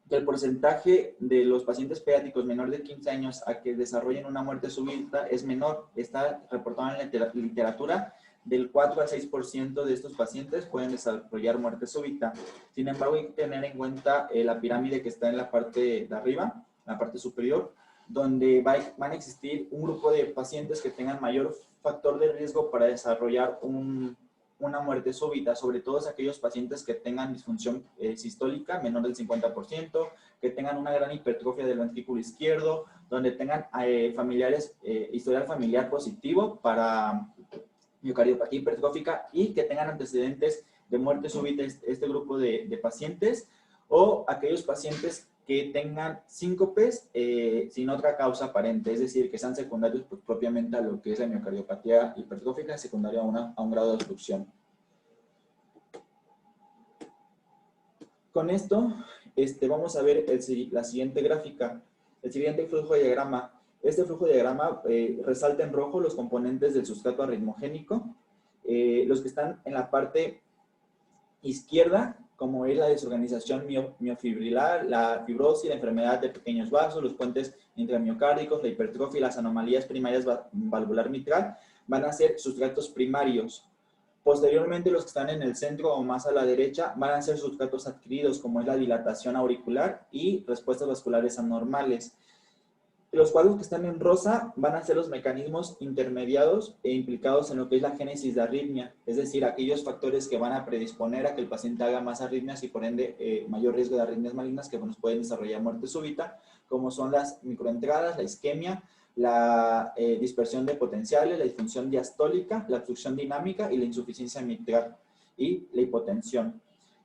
que el porcentaje de los pacientes pediátricos menores de 15 años a que desarrollen una muerte súbita es menor. Está reportado en la literatura del 4 al 6% de estos pacientes pueden desarrollar muerte súbita. Sin embargo, hay que tener en cuenta la pirámide que está en la parte de arriba, en la parte superior, donde van a existir un grupo de pacientes que tengan mayor factor de riesgo para desarrollar una muerte súbita, sobre todo es aquellos pacientes que tengan disfunción sistólica menor del 50%, que tengan una gran hipertrofia del ventrículo izquierdo, donde tengan familiares, historial familiar positivo para miocardiopatía hipertrófica y que tengan antecedentes de muerte súbita este grupo de pacientes, o aquellos pacientes que tengan síncopes sin otra causa aparente, es decir, que sean secundarios pues, propiamente a lo que es la miocardiopatía hipertrófica, secundaria a un grado de obstrucción. Con esto vamos a ver la siguiente gráfica, el siguiente flujo de diagrama. Este flujo de diagrama resalta en rojo los componentes del sustrato arritmogénico, los que están en la parte izquierda, como es la desorganización miofibrilar, la fibrosis, la enfermedad de pequeños vasos, los puentes intramiocárdicos, la hipertrofia y las anomalías primarias valvular mitral, van a ser sustratos primarios. Posteriormente, los que están en el centro o más a la derecha van a ser sustratos adquiridos, como es la dilatación auricular y respuestas vasculares anormales. Los cuadros que están en rosa van a ser los mecanismos intermediados e implicados en lo que es la génesis de arritmia, es decir, aquellos factores que van a predisponer a que el paciente haga más arritmias y por ende mayor riesgo de arritmias malignas que nos pueden desarrollar muerte súbita, como son las microentradas, la isquemia, la dispersión de potenciales, la disfunción diastólica, la obstrucción dinámica y la insuficiencia mitral y la hipotensión.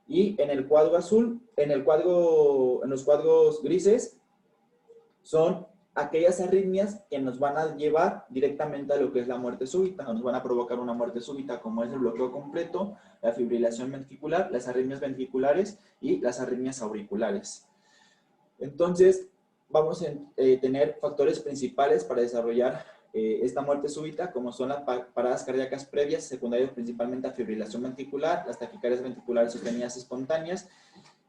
Y en el cuadro azul, en los cuadros grises, son aquellas arritmias que nos van a llevar directamente a lo que es la muerte súbita, nos van a provocar una muerte súbita, como es el bloqueo completo, la fibrilación ventricular, las arritmias ventriculares y las arritmias auriculares. Entonces, vamos a tener factores principales para desarrollar esta muerte súbita, como son las paradas cardíacas previas, secundarias principalmente a fibrilación ventricular, las taquicardias ventriculares sostenidas espontáneas,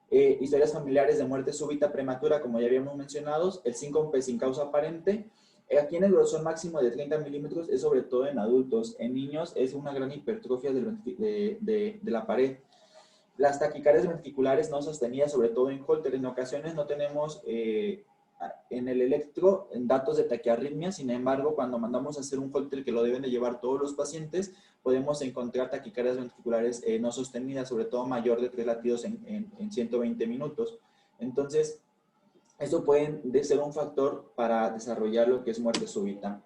historias familiares de muerte súbita prematura, como ya habíamos mencionado, el síncope sin causa aparente. Aquí en el grosor máximo de 30 milímetros es sobre todo en adultos. En niños es una gran hipertrofia de la pared. Las taquicardias ventriculares no sostenidas, sobre todo en Holter. En ocasiones no tenemos en el electro datos de taquiarritmia, sin embargo, cuando mandamos a hacer un Holter que lo deben de llevar todos los pacientes, podemos encontrar taquicardias ventriculares no sostenidas, sobre todo mayor de 3 latidos en 120 minutos. Entonces, eso puede ser un factor para desarrollar lo que es muerte súbita.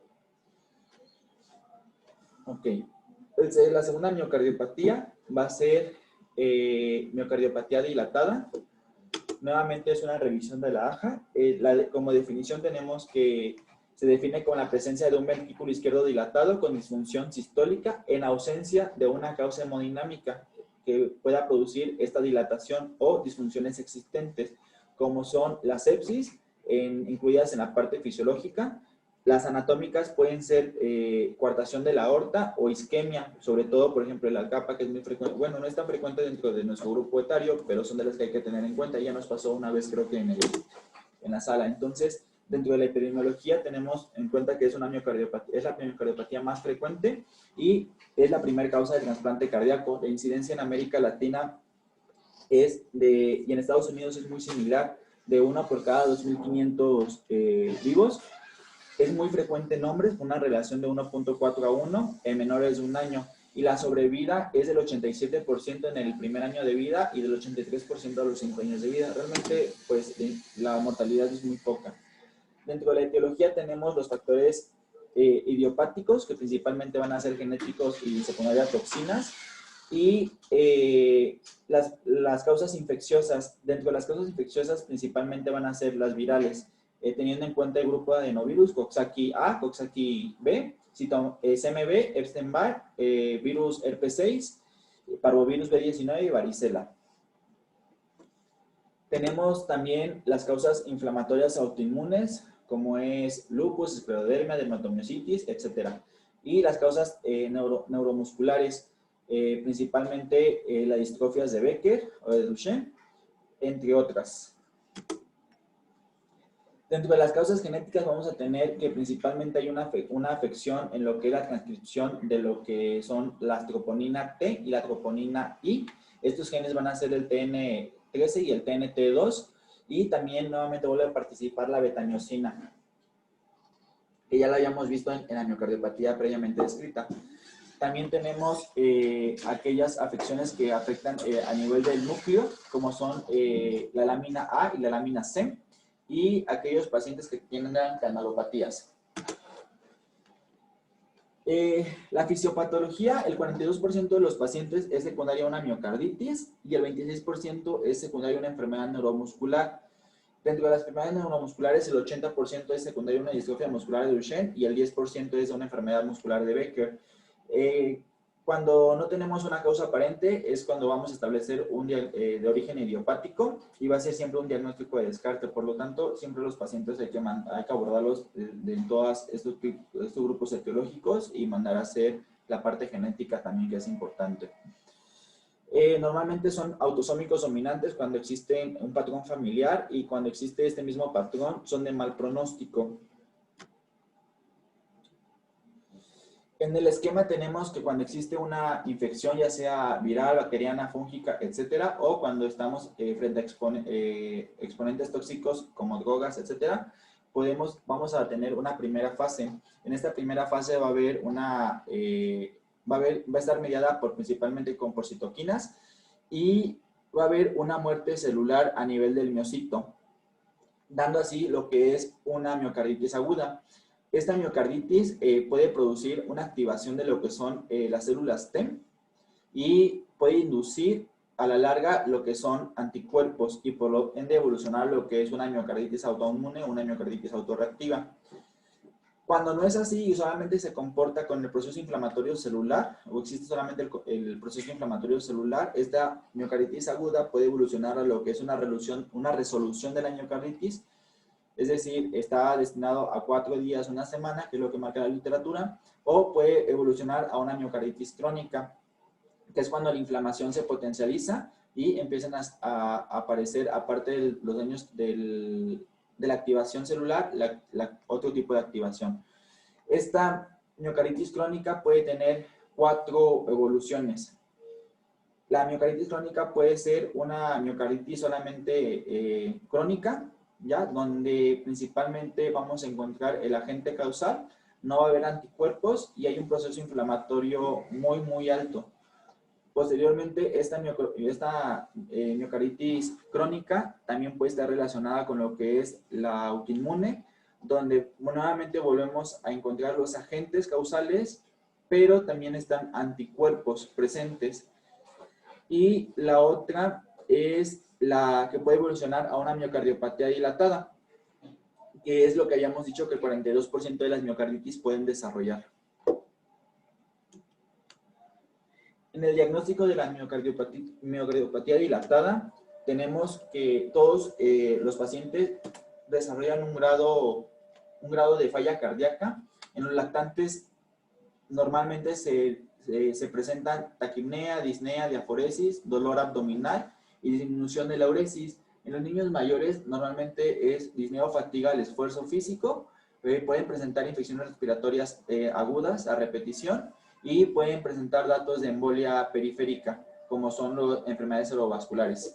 Ok. Entonces, la segunda miocardiopatía va a ser miocardiopatía dilatada. Nuevamente es una revisión de la AJA. Como definición tenemos que se define con la presencia de un ventrículo izquierdo dilatado con disfunción sistólica en ausencia de una causa hemodinámica que pueda producir esta dilatación o disfunciones existentes, como son la sepsis, incluidas en la parte fisiológica. Las anatómicas pueden ser coartación de la aorta o isquemia, sobre todo, por ejemplo, la capa, que es muy frecuente. Bueno, no es tan frecuente dentro de nuestro grupo etario, pero son de las que hay que tener en cuenta. Ya nos pasó una vez, creo que en la sala. Entonces, dentro de la epidemiología tenemos en cuenta que es la miocardiopatía más frecuente y es la primera causa de trasplante cardíaco. La incidencia en América Latina y en Estados Unidos es muy similar, de 1 por cada 2.500 vivos. Es muy frecuente en hombres, con una relación de 1.4 a 1 en menores de un año. Y la sobrevida es del 87% en el primer año de vida y del 83% a los 5 años de vida. Realmente, pues, la mortalidad es muy poca. Dentro de la etiología tenemos los factores idiopáticos, que principalmente van a ser genéticos y secundaria toxinas. Y las causas infecciosas, dentro de las causas infecciosas principalmente van a ser las virales, teniendo en cuenta el grupo de adenovirus, Coxsackie A, Coxsackie B, CMV, Epstein-Barr, virus herpes 6, parvovirus B19 y varicela. Tenemos también las causas inflamatorias autoinmunes, como es lupus, esclerodermia, dermatomiositis, etc. Y las causas neuromusculares, principalmente las distrofias de Becker o de Duchenne, entre otras. Dentro de las causas genéticas vamos a tener que principalmente hay una afección en lo que es la transcripción de lo que son la troponina T y la troponina I. Estos genes van a ser el TN13 y el TNT2, y también nuevamente vuelve a participar la betamiosina, que ya la habíamos visto en la miocardiopatía previamente descrita. También tenemos aquellas afecciones que afectan a nivel del núcleo, como son la lámina A y la lámina C, y aquellos pacientes que tienen canalopatías. La fisiopatología, el 42% de los pacientes es secundaria a una miocarditis y el 26% es secundaria a una enfermedad neuromuscular. Dentro de las enfermedades neuromusculares, el 80% es secundaria a una distrofia muscular de Duchenne y el 10% es de una enfermedad muscular de Becker. Cuando no tenemos una causa aparente es cuando vamos a establecer un de origen idiopático, y va a ser siempre un diagnóstico de descarte. Por lo tanto, siempre los pacientes hay que abordarlos en todos estos grupos etiológicos y mandar a hacer la parte genética también, que es importante. Normalmente son autosómicos dominantes cuando existe un patrón familiar, y cuando existe este mismo patrón son de mal pronóstico. En el esquema tenemos que cuando existe una infección, ya sea viral, bacteriana, fúngica, etcétera, o cuando estamos frente a exponentes tóxicos como drogas, etcétera, vamos a tener una primera fase. En esta primera fase va a estar mediada principalmente por citoquinas, y va a haber una muerte celular a nivel del miocito, dando así lo que es una miocarditis aguda. Esta miocarditis puede producir una activación de lo que son las células T, y puede inducir a la larga lo que son anticuerpos, y por lo ende evolucionar lo que es una miocarditis autoinmune o una miocarditis autorreactiva. Cuando no es así y solamente se comporta con el proceso inflamatorio celular, o existe solamente el proceso inflamatorio celular, esta miocarditis aguda puede evolucionar a lo que es una resolución de la miocarditis. Es decir, está destinado a 4 días, una semana, que es lo que marca la literatura, o puede evolucionar a una miocarditis crónica, que es cuando la inflamación se potencializa y empiezan a aparecer, aparte de los daños de la activación celular, otro tipo de activación. Esta miocarditis crónica puede tener 4 evoluciones. La miocarditis crónica puede ser una miocarditis solamente crónica, ¿ya? Donde principalmente vamos a encontrar el agente causal, no va a haber anticuerpos y hay un proceso inflamatorio muy, muy alto. Posteriormente, esta miocarditis crónica también puede estar relacionada con lo que es la autoinmune, donde nuevamente volvemos a encontrar los agentes causales, pero también están anticuerpos presentes. Y la otra es la que puede evolucionar a una miocardiopatía dilatada, que es lo que habíamos dicho que el 42% de las miocarditis pueden desarrollar. En el diagnóstico de la miocardiopatía dilatada, tenemos que todos los pacientes desarrollan un grado de falla cardíaca. En los lactantes normalmente se presentan taquipnea, disnea, diaforesis, dolor abdominal y disminución de la uresis. En los niños mayores normalmente es disnea o fatiga al esfuerzo físico, pueden presentar infecciones respiratorias agudas a repetición, y pueden presentar datos de embolia periférica, como son las enfermedades cerebrovasculares.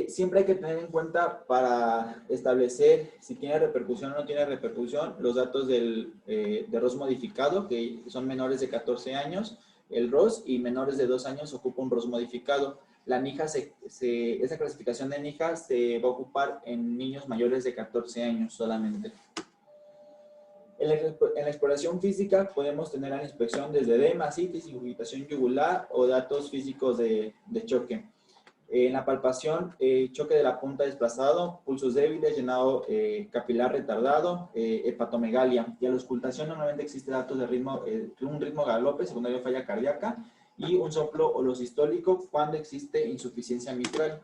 Siempre hay que tener en cuenta, para establecer si tiene repercusión o no tiene repercusión, los datos de ROS modificado, que son menores de 14 años, el ROS, y menores de 2 años ocupa un ROS modificado. La NIJA esa clasificación de NIJA se va a ocupar en niños mayores de 14 años solamente. En la exploración física podemos tener la inspección desde edema, citis, ingurgitación yugular o datos físicos de choque. En la palpación, choque de la punta desplazado, pulsos débiles, llenado capilar retardado, hepatomegalia. Y a la auscultación normalmente existe datos de un ritmo galope, secundario de falla cardíaca, y un soplo holosistólico cuando existe insuficiencia mitral.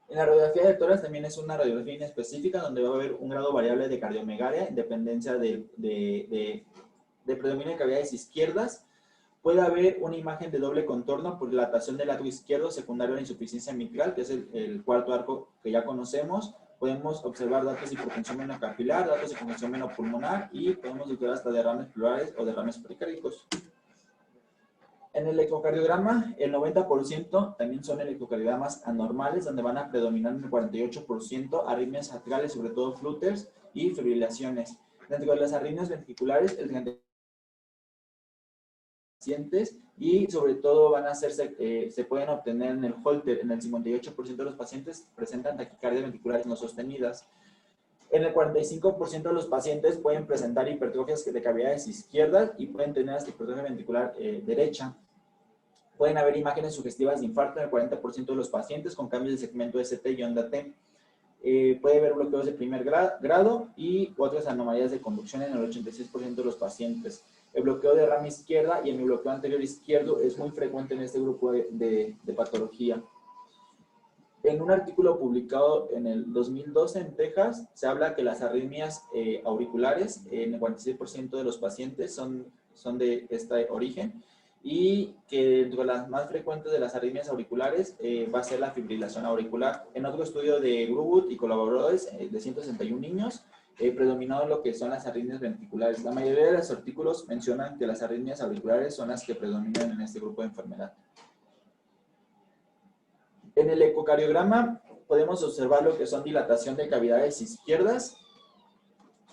En la radiografía de tórax también es una radiografía inespecífica, donde va a haber un grado variable de cardiomegalia en dependencia de predominio de cavidades izquierdas, Puede haber una imagen de doble contorno por dilatación del lado izquierdo secundario a la insuficiencia mitral, que es el cuarto arco que ya conocemos. Podemos observar datos de hipertensión venocapilar, datos de hipertensión venopulmonar y podemos observar hasta derrames pleurales o derrames pericárdicos. En el ecocardiograma, el 90% también son electrocardiogramas anormales, donde van a predominar en el 48% arritmias atriales, sobre todo flutters y fibrilaciones. Dentro de las arritmias ventriculares, el 30% pacientes y sobre todo van a hacerse, se pueden obtener en el Holter. En el 58% de los pacientes presentan taquicardias ventriculares no sostenidas. En el 45% de los pacientes pueden presentar hipertrofias de cavidades izquierdas y pueden tener hasta hipertrofia ventricular derecha. Pueden haber imágenes sugestivas de infarto en el 40% de los pacientes con cambios de segmento ST y onda T. Puede haber bloqueos de primer grado y otras anomalías de conducción en el 86% de los pacientes. El bloqueo de rama izquierda y el bloqueo anterior izquierdo es muy frecuente en este grupo de patología. En un artículo publicado en el 2012 en Texas, se habla que las arritmias auriculares en el 46% de los pacientes son de este origen y que entre las más frecuentes de las arritmias auriculares va a ser la fibrilación auricular. En otro estudio de Grubut y colaboradores de 161 niños, predominó lo que son las arritmias ventriculares. La mayoría de los artículos mencionan que las arritmias auriculares son las que predominan en este grupo de enfermedad. En el ecocardiograma podemos observar lo que son dilatación de cavidades izquierdas,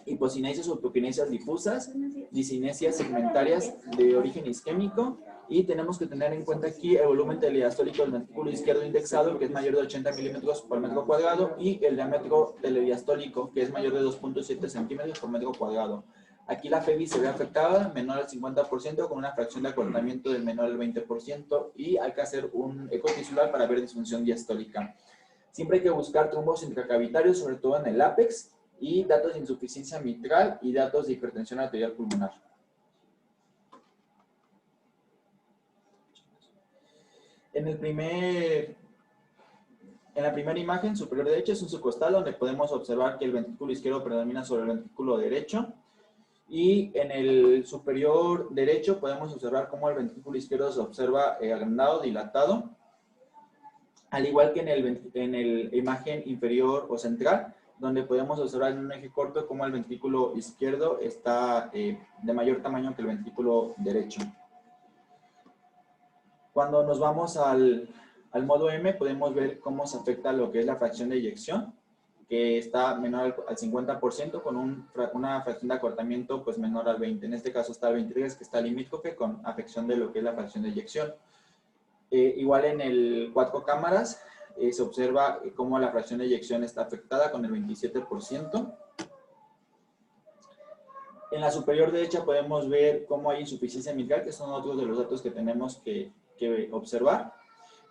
hipocinesias o hipokinesias difusas, discinesias segmentarias de origen isquémico y tenemos que tener en cuenta aquí el volumen telediastólico del ventrículo izquierdo indexado, que es mayor de 80 milímetros por metro cuadrado, y el diámetro telediastólico, que es mayor de 2.7 centímetros por metro cuadrado. Aquí la FEBI se ve afectada, menor al 50%, con una fracción de acortamiento del menor al 20%, y hay que hacer un eco tisular para ver disfunción diastólica. Siempre hay que buscar trombos intracavitarios, sobre todo en el ápex, y datos de insuficiencia mitral y datos de hipertensión arterial pulmonar. En la primera imagen superior derecha es un subcostal donde podemos observar que el ventrículo izquierdo predomina sobre el ventrículo derecho. Y en el superior derecho podemos observar cómo el ventrículo izquierdo se observa agrandado, dilatado. Al igual que en el imagen inferior o central, donde podemos observar en un eje corto cómo el ventrículo izquierdo está de mayor tamaño que el ventrículo derecho. Cuando nos vamos al modo M, podemos ver cómo se afecta lo que es la fracción de eyección, que está menor al 50%, con una fracción de acortamiento pues menor al 20%. En este caso está el 23, que está limítrofe con afección de lo que es la fracción de eyección. Igual en el 4 cámaras se observa cómo la fracción de eyección está afectada con el 27%. En la superior derecha podemos ver cómo hay insuficiencia mitral, que son otros de los datos que tenemos que observar.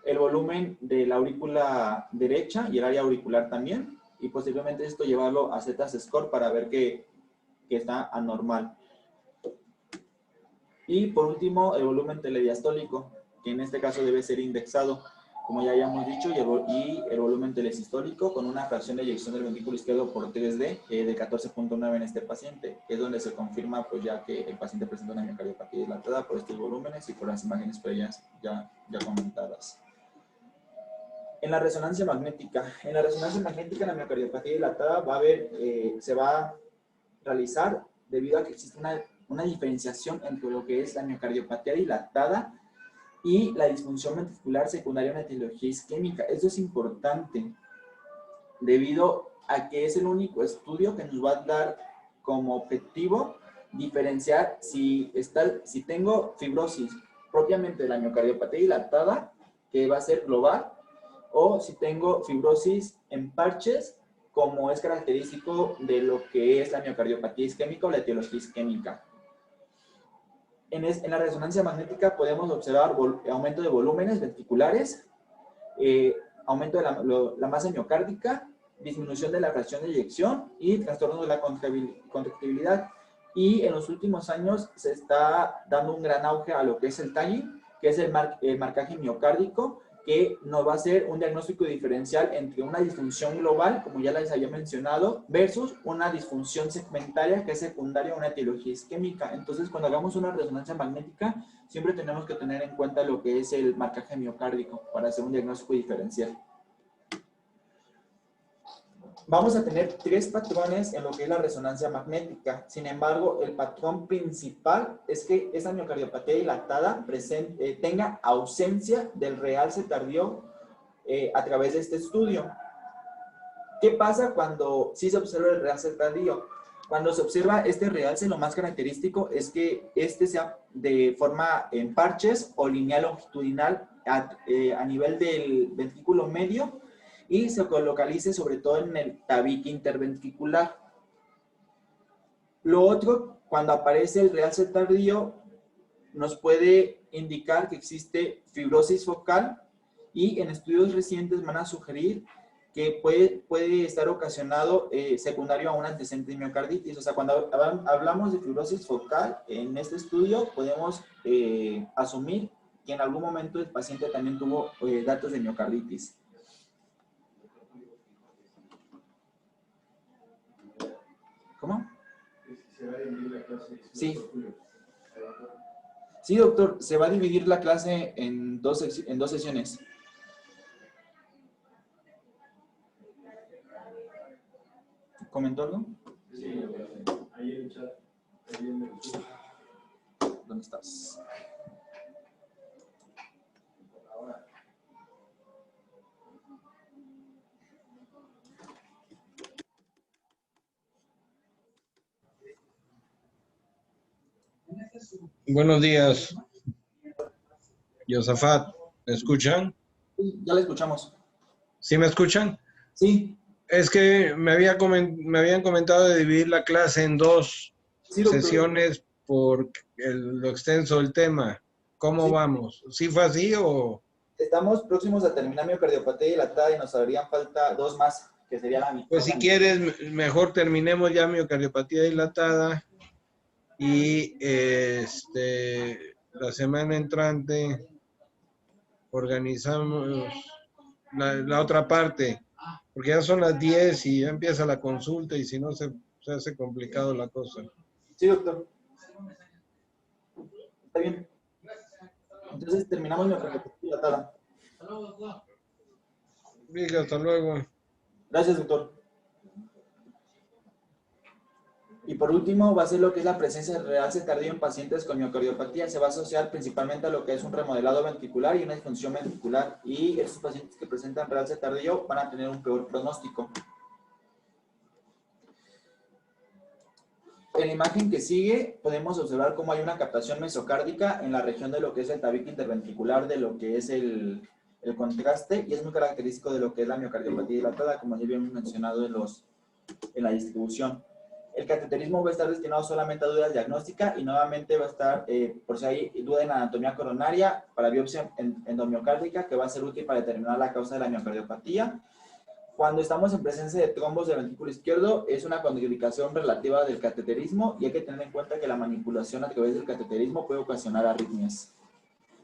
El volumen de la aurícula derecha y el área auricular también. Y posteriormente esto llevarlo a Z-score para ver que está anormal. Y por último, el volumen telediastólico, que en este caso debe ser indexado, como ya habíamos dicho, y el volumen telesistólico con una fracción de eyección del ventrículo izquierdo por 3D de 14.9 en este paciente, que es donde se confirma pues ya que el paciente presenta una miocardiopatía dilatada por estos volúmenes y por las imágenes previas ya comentadas. En la resonancia magnética, la miocardiopatía dilatada se va a realizar debido a que existe una diferenciación entre lo que es la miocardiopatía dilatada y la disfunción ventricular secundaria a una etiología isquémica. Esto es importante debido a que es el único estudio que nos va a dar como objetivo diferenciar si tengo fibrosis propiamente de la miocardiopatía dilatada, que va a ser global, o si tengo fibrosis en parches, como es característico de lo que es la miocardiopatía isquémica o la etiología isquémica. En la resonancia magnética podemos observar aumento de volúmenes ventriculares, aumento de la masa miocárdica, disminución de la fracción de eyección y trastorno de la contractibilidad. Y en los últimos años se está dando un gran auge a lo que es el tagging, que es el marcaje miocárdico, que nos va a hacer un diagnóstico diferencial entre una disfunción global, como ya les había mencionado, versus una disfunción segmentaria que es secundaria a una etiología isquémica. Entonces, cuando hagamos una resonancia magnética, siempre tenemos que tener en cuenta lo que es el marcaje miocárdico para hacer un diagnóstico diferencial. Vamos a tener 3 patrones en lo que es la resonancia magnética. Sin embargo, el patrón principal es que esa miocardiopatía dilatada tenga ausencia del realce tardío a través de este estudio. ¿Qué pasa cuando sí se observa el realce tardío? Cuando se observa este realce, lo más característico es que este sea de forma en parches o lineal longitudinal a nivel del ventrículo medio, y se localice sobre todo en el tabique interventricular. Lo otro, cuando aparece el realce tardío, nos puede indicar que existe fibrosis focal, y en estudios recientes van a sugerir que puede estar ocasionado secundario a un antecedente de miocarditis. O sea, cuando hablamos de fibrosis focal, en este estudio podemos asumir que en algún momento el paciente también tuvo datos de miocarditis. ¿Cómo? ¿Se va a dividir la clase? Sí. Sí, doctor, se va a dividir la clase en dos sesiones. ¿Comentó algo? Sí, ahí en el chat. ¿Dónde estás? Buenos días, Yosafat. ¿Me escuchan? Sí, ya le escuchamos. ¿Sí me escuchan? Sí. Es que me habían comentado de dividir la clase en 2 sesiones por lo extenso del tema. ¿Cómo vamos? ¿Sí fue así o...? Estamos próximos a terminar miocardiopatía dilatada y nos harían falta 2 más, que sería la mitad. Pues si quieres, mejor terminemos ya miocardiopatía dilatada y la semana entrante organizamos la otra parte, porque ya son las 10 y ya empieza la consulta y si no se hace complicado la cosa. Sí, doctor. Está bien. Entonces terminamos miocardiopatía dilatada. Diga, hasta luego. Gracias, doctor. Y por último, va a ser lo que es la presencia de realce tardío en pacientes con miocardiopatía. Se va a asociar principalmente a lo que es un remodelado ventricular y una disfunción ventricular. Y estos pacientes que presentan realce tardío van a tener un peor pronóstico. En la imagen que sigue, podemos observar cómo hay una captación mesocárdica en la región de lo que es el tabique interventricular, de lo que es el contraste, y es muy característico de lo que es la miocardiopatía dilatada, como ya habíamos mencionado en la distribución. El cateterismo va a estar destinado solamente a dudas diagnósticas y nuevamente va a estar, por si hay duda en anatomía coronaria, para biopsia endomiocárdica, que va a ser útil para determinar la causa de la miocardiopatía. Cuando estamos en presencia de trombos del ventrículo izquierdo, es una contraindicación relativa del cateterismo y hay que tener en cuenta que la manipulación a través del cateterismo puede ocasionar arritmias.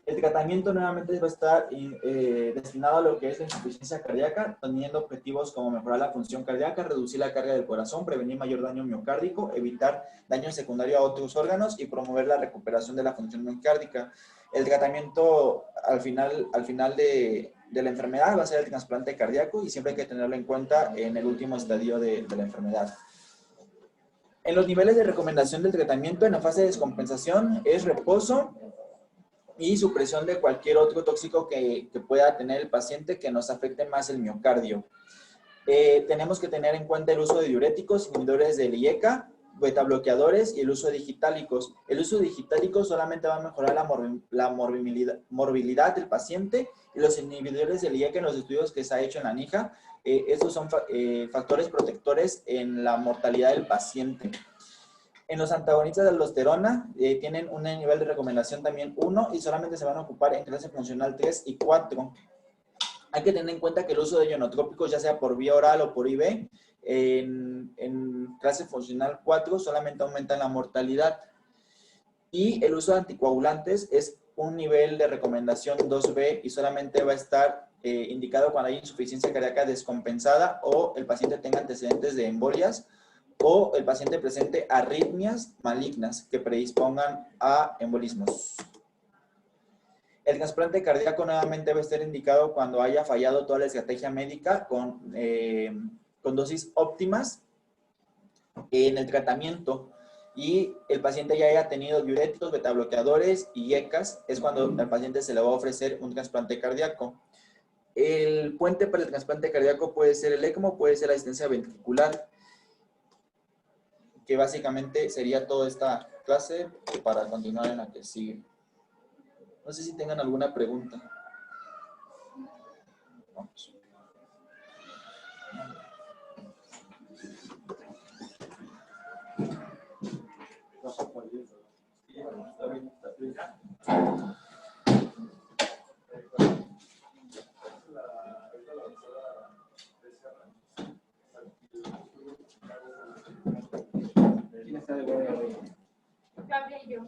El tratamiento nuevamente va a estar destinado a lo que es la insuficiencia cardíaca, teniendo objetivos como mejorar la función cardíaca, reducir la carga del corazón, prevenir mayor daño miocárdico, evitar daño secundario a otros órganos y promover la recuperación de la función miocárdica. El tratamiento al final de la enfermedad va a ser el trasplante cardíaco y siempre hay que tenerlo en cuenta en el último estadio de la enfermedad. En los niveles de recomendación del tratamiento en la fase de descompensación es reposo y supresión de cualquier otro tóxico que pueda tener el paciente que nos afecte más el miocardio. Tenemos que tener en cuenta el uso de diuréticos, inhibidores del IECA, betabloqueadores y el uso de digitálicos. El uso de digitálicos solamente va a mejorar la morbilidad del paciente, y los inhibidores del IECA en los estudios que se ha hecho en la NIJA, estos son factores protectores en la mortalidad del paciente. En los antagonistas de aldosterona tienen un nivel de recomendación también 1 y solamente se van a ocupar en clase funcional 3 y 4. Hay que tener en cuenta que el uso de ionotrópicos, ya sea por vía oral o por IV, en clase funcional 4 solamente aumenta la mortalidad. Y el uso de anticoagulantes es un nivel de recomendación 2B y solamente va a estar indicado cuando hay insuficiencia cardíaca descompensada o el paciente tenga antecedentes de embolias o el paciente presente arritmias malignas que predispongan a embolismos. El trasplante cardíaco nuevamente va a estar indicado cuando haya fallado toda la estrategia médica con dosis óptimas en el tratamiento y el paciente ya haya tenido diuréticos, betabloqueadores y ECAs, es cuando al paciente se le va a ofrecer un trasplante cardíaco. El puente para el trasplante cardíaco puede ser el ECMO, puede ser la asistencia ventricular, que básicamente sería toda esta clase para continuar en la que sigue. No sé si tengan alguna pregunta. Vamos. ¿Quién está de guardia hoy? Gabriel y yo.